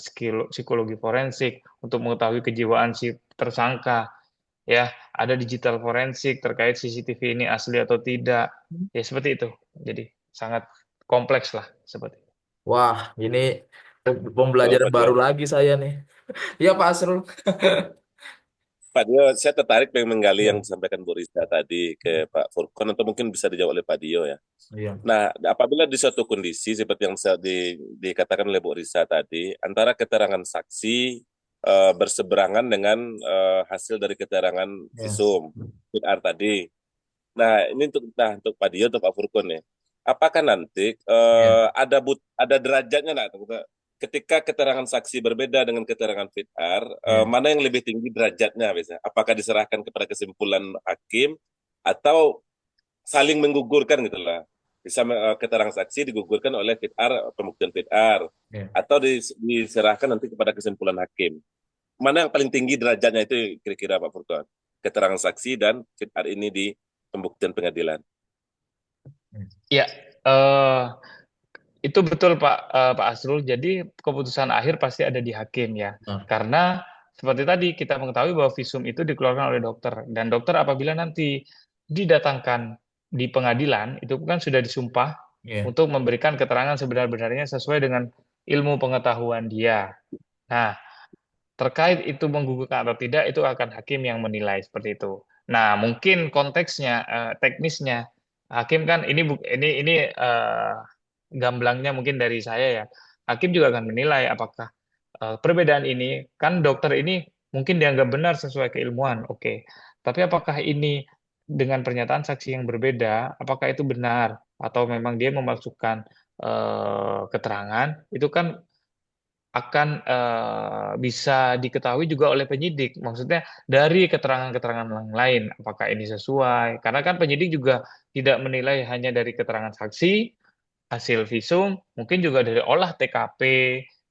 psikologi forensik untuk mengetahui kejiwaan si tersangka, ya, ada digital forensik terkait CCTV ini asli atau tidak. Ya, seperti itu. Jadi sangat kompleks lah seperti itu. Wah, ini Oh, pembelajaran Pak baru Dio. lagi saya nih. Iya, Pak Asrul. Pak Dio, saya tertarik pengen menggali yang Iya. disampaikan Bu Risa tadi ke Pak Furkon atau mungkin bisa dijawab oleh Pak Dio ya. Iya. Nah, apabila di suatu kondisi seperti yang dikatakan oleh Bu Risa tadi, antara keterangan saksi berseberangan dengan hasil dari keterangan Iya. visum, PR tadi. Nah, ini untuk Pak Dio atau Pak Furkon ya. Apakah nanti Iya. ada derajatnya nak? Ketika keterangan saksi berbeda dengan keterangan PR, Iya. mana yang lebih tinggi derajatnya biasanya? Apakah diserahkan kepada kesimpulan hakim atau saling menggugurkan gitu lah? Bisa keterangan saksi digugurkan oleh PR, pembuktian PR, Iya. atau diserahkan nanti kepada kesimpulan hakim. Mana yang paling tinggi derajatnya itu kira-kira Pak Furqan? Keterangan saksi dan PR ini di pembuktian pengadilan. Ya, itu betul Pak Asrul. Jadi keputusan akhir pasti ada di hakim ya. Nah. Karena seperti tadi kita mengetahui bahwa visum itu dikeluarkan oleh dokter dan dokter apabila nanti didatangkan di pengadilan itu kan sudah disumpah Iya. untuk memberikan keterangan sebenar-benarnya sesuai dengan ilmu pengetahuan dia. Nah, terkait itu menggugurkan atau tidak itu akan hakim yang menilai seperti itu. Nah, mungkin konteksnya, teknisnya, hakim kan ini gamblangnya mungkin dari saya ya. hakim juga akan menilai apakah perbedaan ini, kan dokter ini mungkin dianggap benar sesuai keilmuan, oke. Tapi apakah ini dengan pernyataan saksi yang berbeda, apakah itu benar atau memang dia memasukkan keterangan, itu kan akan bisa diketahui juga oleh penyidik. Maksudnya dari keterangan-keterangan yang lain, apakah ini sesuai? Karena kan penyidik juga tidak menilai hanya dari keterangan saksi, hasil visum, mungkin juga dari olah TKP,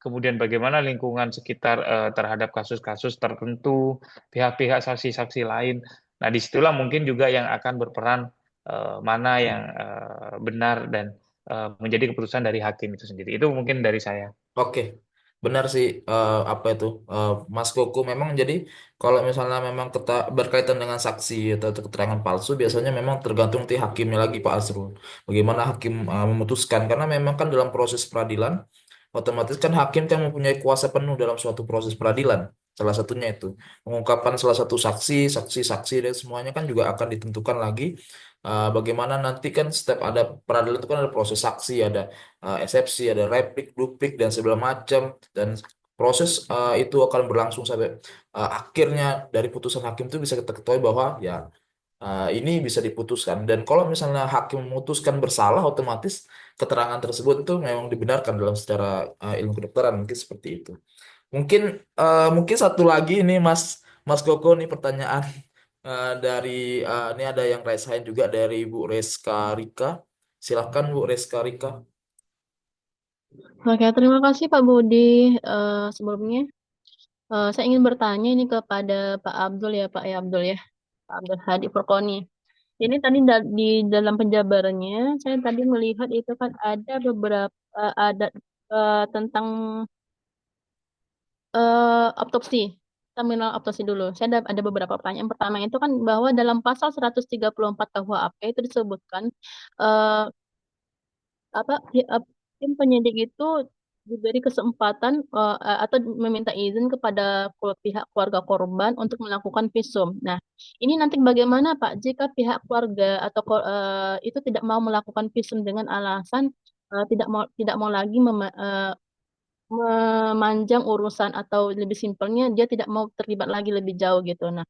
kemudian bagaimana lingkungan sekitar terhadap kasus-kasus tertentu, pihak-pihak saksi-saksi lain. Nah, disitulah mungkin juga yang akan berperan mana yang benar dan menjadi keputusan dari hakim itu sendiri. Itu mungkin dari saya. Oke, benar sih, apa itu, Mas Koko, memang jadi kalau misalnya memang berkaitan dengan saksi atau keterangan palsu biasanya memang tergantung di hakimnya lagi, Pak Azrul. Bagaimana hakim memutuskan, karena memang kan dalam proses peradilan otomatis kan hakim kan mempunyai kuasa penuh dalam suatu proses peradilan. Salah satunya itu mengungkapkan salah satu saksi, saksi-saksi dan semuanya kan juga akan ditentukan lagi, bagaimana nanti kan setiap ada peradilan itu kan ada proses saksi, ada eksepsi, ada replik, duplik dan segala macam, dan proses itu akan berlangsung sampai akhirnya dari putusan hakim itu bisa kita ketahui bahwa ya ini bisa diputuskan. Dan kalau misalnya hakim memutuskan bersalah, otomatis keterangan tersebut itu memang dibenarkan dalam secara ilmu kedokteran, mungkin seperti itu. Mungkin mungkin satu lagi ini Mas Mas Koko nih pertanyaan dari ini ada yang raise hand juga dari Bu Reska Rika. Silahkan Bu Reska Rika. Oke, terima kasih Pak Budi. Sebelumnya, saya ingin bertanya ini kepada Pak Abdul ya, Pak ya Abdul ya, Pak Abdul Hadi Furqoni. Ini tadi di dalam penjabarannya, saya tadi melihat itu kan ada beberapa ada tentang autopsi. Kita mengenal autopsi dulu. Saya ada beberapa pertanyaan. Pertama itu kan bahwa dalam pasal 134 KUHP itu disebutkan eh, apa tim penyidik itu diberi kesempatan atau meminta izin kepada pihak keluarga korban untuk melakukan visum. Nah, ini nanti bagaimana Pak jika pihak keluarga atau itu tidak mau melakukan visum dengan alasan tidak mau lagi memanjang urusan atau lebih simpelnya dia tidak mau terlibat lagi lebih jauh gitu. Nah,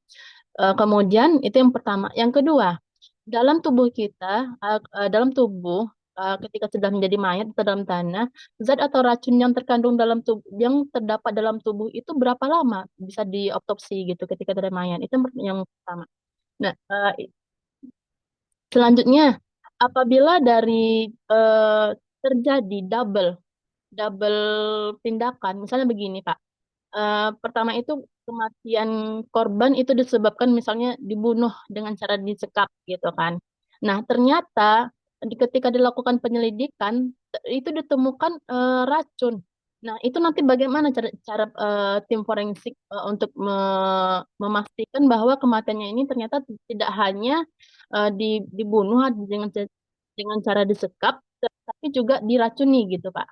kemudian itu yang pertama. Yang kedua, dalam tubuh kita, dalam tubuh, ketika sudah menjadi mayat atau dalam tanah, zat atau racun yang terkandung dalam tubuh, yang terdapat dalam tubuh itu berapa lama bisa diotopsi gitu ketika ada mayat. Itu yang pertama. Nah, selanjutnya, apabila dari terjadi double double tindakan, misalnya begini Pak. Pertama itu kematian korban itu disebabkan misalnya dibunuh dengan cara disekap gitu kan. Nah, ternyata ketika dilakukan penyelidikan itu ditemukan racun. Nah, itu nanti bagaimana cara tim forensik untuk memastikan bahwa kematiannya ini ternyata tidak hanya dibunuh dengan cara disekap, tapi juga diracuni gitu, Pak.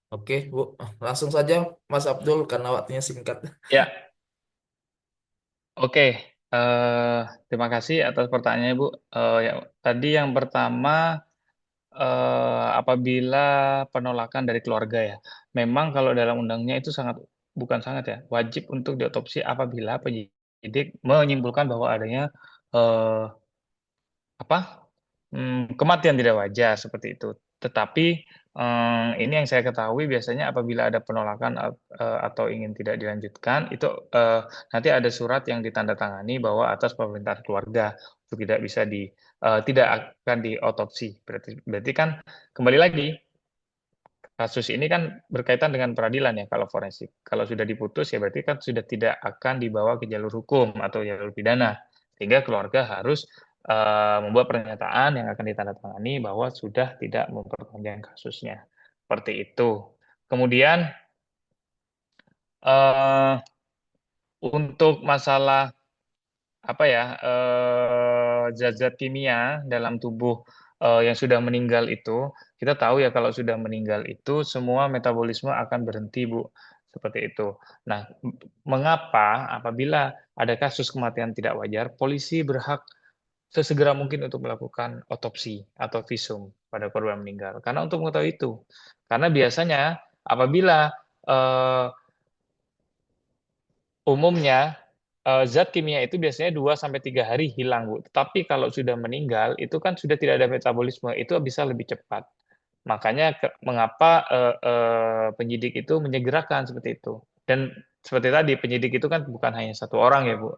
Oke, Bu. Langsung saja Mas Abdul karena waktunya singkat. Ya, oke. Terima kasih atas pertanyaannya, Bu. Ya, tadi yang pertama, apabila penolakan dari keluarga ya, memang kalau dalam undangnya itu bukan sangat ya, wajib untuk diotopsi apabila penyidik menyimpulkan bahwa adanya eh, apa kematian tidak wajar seperti itu. Tetapi ini yang saya ketahui biasanya apabila ada penolakan atau ingin tidak dilanjutkan itu nanti ada surat yang ditandatangani bahwa atas permintaan keluarga untuk tidak akan diotopsi. Berarti kan kembali lagi kasus ini kan berkaitan dengan peradilan ya kalau forensik. Kalau sudah diputus ya berarti kan sudah tidak akan dibawa ke jalur hukum atau jalur pidana. Sehingga keluarga harus membuat pernyataan yang akan ditandatangani bahwa sudah tidak memperpanjang kasusnya. Seperti itu. Kemudian untuk masalah apa ya zat-zat kimia dalam tubuh yang sudah meninggal itu, kita tahu ya kalau sudah meninggal itu semua metabolisme akan berhenti, Bu. Seperti itu. Nah, mengapa apabila ada kasus kematian tidak wajar, polisi berhak sesegera mungkin untuk melakukan otopsi atau visum. pada korban meninggal. Karena untuk mengetahui itu, karena biasanya apabila umumnya zat kimia itu biasanya 2 sampai 3 hari hilang, Bu. Tapi kalau sudah meninggal, itu kan sudah tidak ada metabolisme, itu bisa lebih cepat. Makanya mengapa penyidik itu menyegerakan seperti itu. Dan seperti tadi, penyidik itu kan bukan hanya satu orang ya, Bu.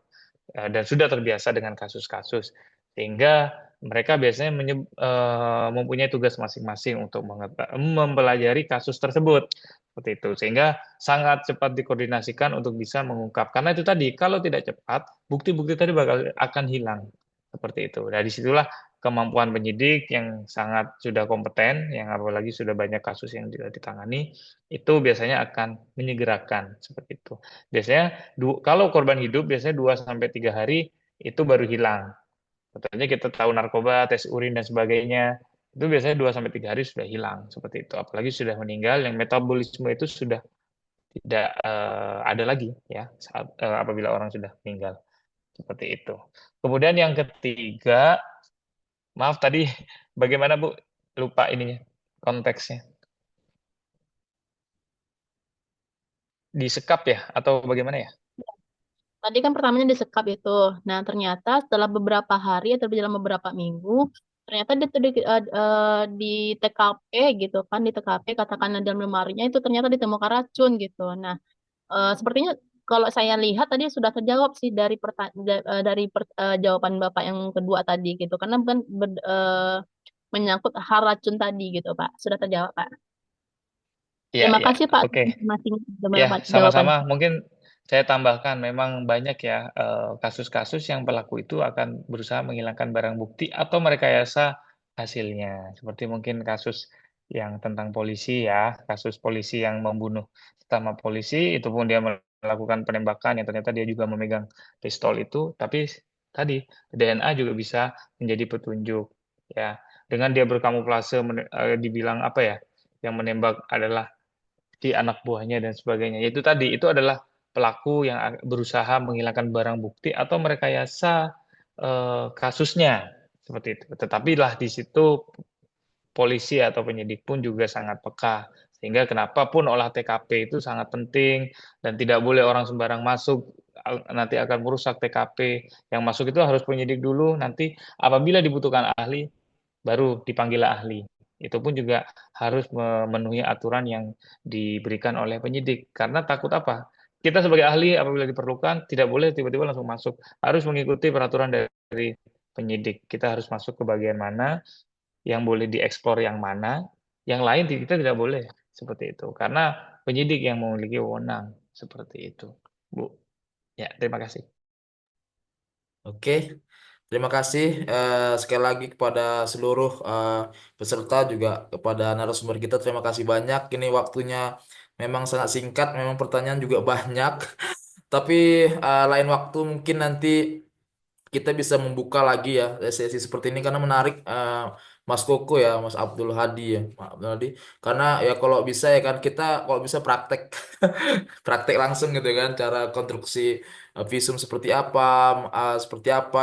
Dan sudah terbiasa dengan kasus-kasus. Sehingga mereka biasanya mempunyai tugas masing-masing untuk mempelajari kasus tersebut. Seperti itu. Sehingga sangat cepat dikoordinasikan untuk bisa mengungkap. Karena itu tadi, kalau tidak cepat, bukti-bukti tadi akan hilang. Seperti itu. Dari situlah kemampuan penyidik yang sangat sudah kompeten, yang apalagi sudah banyak kasus yang ditangani, itu biasanya akan menyegerakan. Seperti itu. Biasanya kalau korban hidup, biasanya 2 sampai 3 hari itu baru hilang. Contohnya kita tahu narkoba, tes urin, dan sebagainya, itu biasanya 2 sampai 3 hari sudah hilang, seperti itu. Apalagi sudah meninggal, yang metabolisme itu sudah tidak ada lagi ya saat apabila orang sudah meninggal, seperti itu. Kemudian yang ketiga, maaf tadi bagaimana Bu? Lupa ininya konteksnya. Disekap ya atau bagaimana ya? Tadi kan pertamanya disekap itu. Nah, ternyata setelah beberapa hari atau dalam beberapa minggu, ternyata di TKP gitu kan, di TKP katakanlah dalam lemarinya itu ternyata ditemukan racun gitu. Nah, sepertinya kalau saya lihat tadi sudah terjawab sih jawaban Bapak yang kedua tadi gitu. Karena bukan menyangkut hal racun tadi gitu, Pak. Sudah terjawab, Pak. Iya, Terima iya. kasih, Pak. Oke. Masing Ya, jawaban. sama-sama. Mungkin saya tambahkan, memang banyak ya kasus-kasus yang pelaku itu akan berusaha menghilangkan barang bukti atau merekayasa hasilnya. Seperti mungkin kasus yang tentang polisi ya, kasus polisi yang membunuh sesama polisi, itu pun dia melakukan penembakan yang ternyata dia juga memegang pistol itu, tapi tadi DNA juga bisa menjadi petunjuk ya. Dengan dia berkamuflase dibilang apa ya, yang menembak adalah di anak buahnya dan sebagainya. Itu tadi, itu adalah pelaku yang berusaha menghilangkan barang bukti atau merekayasa kasusnya seperti itu. Tetapi lah di situ polisi atau penyidik pun juga sangat peka. Sehingga kenapa pun olah TKP itu sangat penting dan tidak boleh orang sembarang masuk, nanti akan merusak TKP. Yang masuk itu harus penyidik dulu, nanti apabila dibutuhkan ahli baru dipanggil ahli. Itu pun juga harus memenuhi aturan yang diberikan oleh penyidik. Karena takut apa? Kita sebagai ahli apabila diperlukan tidak boleh tiba-tiba langsung masuk. Harus mengikuti peraturan dari penyidik. Kita harus masuk ke bagian mana, yang boleh dieksplor yang mana, yang lain kita tidak boleh. Seperti itu. Karena penyidik yang memiliki wewenang. Seperti itu. Bu. Ya, terima kasih. Oke, terima kasih sekali lagi kepada seluruh peserta juga kepada narasumber kita. Terima kasih banyak. Ini waktunya memang sangat singkat, memang pertanyaan juga banyak. Tapi lain waktu mungkin nanti kita bisa membuka lagi ya sesi seperti ini karena menarik Mas Koko ya, Mas Abdul Hadi ya, Mas Abdul Hadi. Karena ya kalau bisa ya kan kita kalau bisa praktek praktek langsung gitu kan cara konstruksi visum seperti apa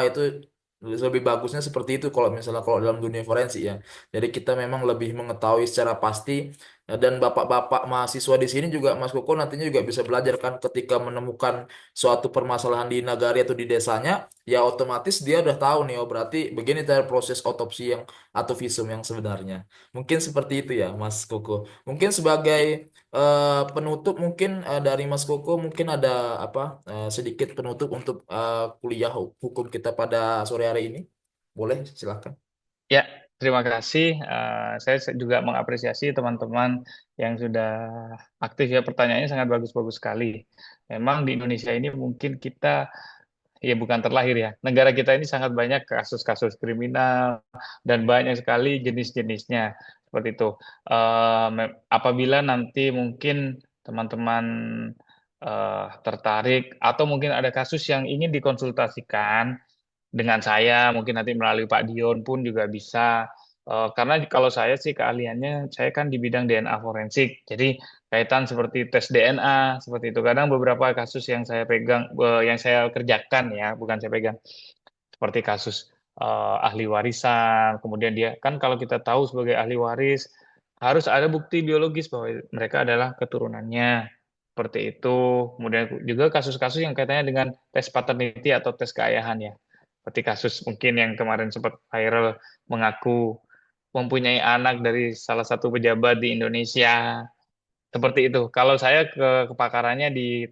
itu lebih bagusnya seperti itu kalau misalnya kalau dalam dunia forensik ya. Jadi kita memang lebih mengetahui secara pasti dan bapak-bapak mahasiswa di sini juga Mas Koko nantinya juga bisa belajar kan ketika menemukan suatu permasalahan di nagari atau di desanya ya otomatis dia udah tahu nih oh berarti begini cara proses otopsi yang atau visum yang sebenarnya. Mungkin seperti itu ya Mas Koko. Mungkin sebagai penutup mungkin dari Mas Koko mungkin ada apa sedikit penutup untuk kuliah hukum kita pada sore hari ini. Boleh silakan. Ya, terima kasih. Saya juga mengapresiasi teman-teman yang sudah aktif ya. Pertanyaannya sangat bagus-bagus sekali. Memang di Indonesia ini mungkin kita ya bukan terlahir ya. Negara kita ini sangat banyak kasus-kasus kriminal dan banyak sekali jenis-jenisnya seperti itu. Apabila nanti mungkin teman-teman tertarik atau mungkin ada kasus yang ingin dikonsultasikan dengan saya, mungkin nanti melalui Pak Dion pun juga bisa. Karena kalau saya sih keahliannya, saya kan di bidang DNA forensik. Jadi kaitan seperti tes DNA, seperti itu. Kadang beberapa kasus yang saya pegang, yang saya kerjakan ya, bukan saya pegang. Seperti kasus ahli warisan, kemudian dia kan kalau kita tahu sebagai ahli waris harus ada bukti biologis bahwa mereka adalah keturunannya. Seperti itu. Kemudian juga kasus-kasus yang kaitannya dengan tes paternity atau tes keayahan ya. Seperti kasus mungkin yang kemarin sempat viral mengaku mempunyai anak dari salah satu pejabat di Indonesia. Seperti itu. Kalau saya kepakarannya di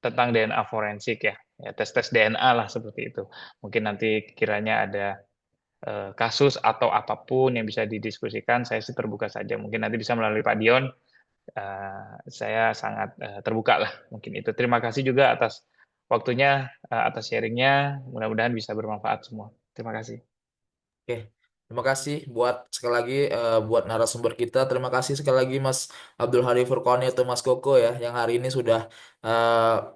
tentang DNA forensik ya. Ya tes-tes DNA lah seperti itu. Mungkin nanti kiranya ada kasus atau apapun yang bisa didiskusikan, saya sih terbuka saja. Mungkin nanti bisa melalui Pak Dion, saya sangat terbuka lah. Mungkin itu. Terima kasih juga atas waktunya, atas sharingnya. Mudah-mudahan bisa bermanfaat semua. Terima kasih. Oke, terima kasih buat sekali lagi buat narasumber kita. Terima kasih sekali lagi Mas Abdul Hari Furqoni atau Mas Koko ya, yang hari ini sudah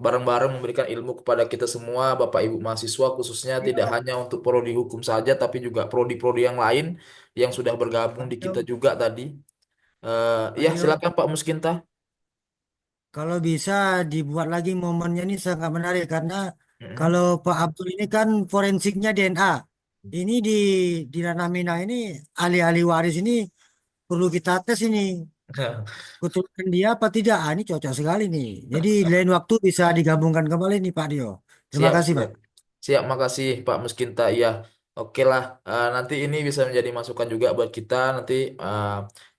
bareng-bareng memberikan ilmu kepada kita semua, Bapak Ibu mahasiswa khususnya tidak hanya untuk prodi hukum saja, tapi juga prodi-prodi yang lain yang sudah bergabung di kita juga tadi. Ya, Ayo, silakan Pak Muskinta. kalau bisa dibuat lagi momennya ini sangat menarik karena Mm-mm. kalau Pak Abdul ini kan forensiknya DNA. Ini di ranah Mina ini ahli-ahli waris ini perlu kita tes ini. Keturunan dia apa tidak? Ah, ini cocok sekali nih. Jadi lain waktu bisa digabungkan kembali nih Pak Dio. Terima Siap, kasih Pak. siap. Siap, makasih Pak Muskinta. Iya, oke lah. Nanti ini bisa menjadi masukan juga buat kita. Nanti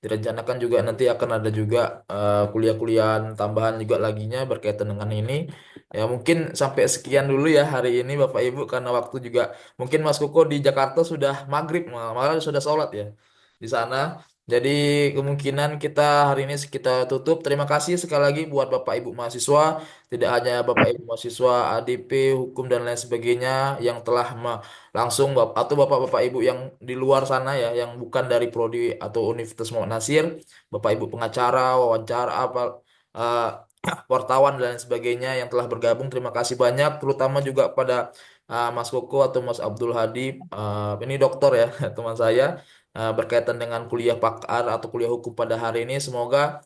direncanakan juga nanti akan ada juga kuliah-kuliah tambahan juga laginya berkaitan dengan ini. Ya mungkin sampai sekian dulu ya hari ini Bapak Ibu karena waktu juga mungkin Mas Kuko di Jakarta sudah maghrib malah sudah sholat ya di sana. Jadi kemungkinan kita hari ini kita tutup. Terima kasih sekali lagi buat Bapak Ibu mahasiswa. Tidak hanya Bapak Ibu mahasiswa ADP, hukum dan lain sebagainya yang telah langsung atau Bapak-Bapak Ibu yang di luar sana ya, yang bukan dari prodi atau Universitas Muhammad Nasir, Bapak Ibu pengacara, wawancara apa eh, wartawan dan lain sebagainya yang telah bergabung. Terima kasih banyak, terutama juga pada Mas Koko atau Mas Abdul Hadi, ini dokter ya teman saya berkaitan dengan kuliah pakar atau kuliah hukum pada hari ini. Semoga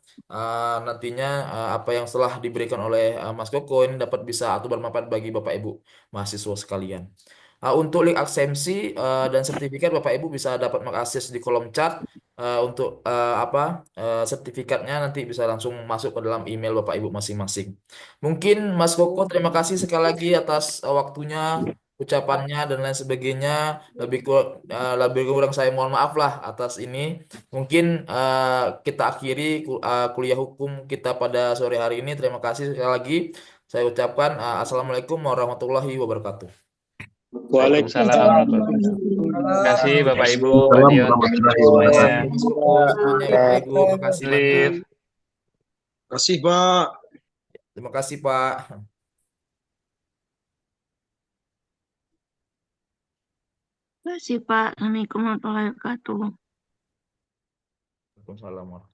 nantinya apa yang telah diberikan oleh Mas Koko ini dapat bisa atau bermanfaat bagi Bapak Ibu mahasiswa sekalian. Untuk link absensi dan sertifikat Bapak Ibu bisa dapat mengakses di kolom chat. Untuk sertifikatnya nanti bisa langsung masuk ke dalam email Bapak Ibu masing-masing. Mungkin Mas Koko terima kasih sekali lagi atas waktunya, ucapannya dan lain sebagainya. Lebih kurang saya mohon maaf lah atas ini. Mungkin kita akhiri kuliah hukum kita pada sore hari ini. Terima kasih sekali lagi. Saya ucapkan Assalamualaikum warahmatullahi wabarakatuh. Waalaikumsalam warahmatullahi wabarakatuh. Terima kasih Bapak Ibu, Pak Waalaikumsalam Dion, warahmatullahi semuanya. Mas Koko semuanya Bapak Ibu, terima kasih banyak. Liv. Kasih Pak. Terima kasih Pak. Terima kasih Pak. Assalamualaikum warahmatullahi wabarakatuh. Waalaikumsalam.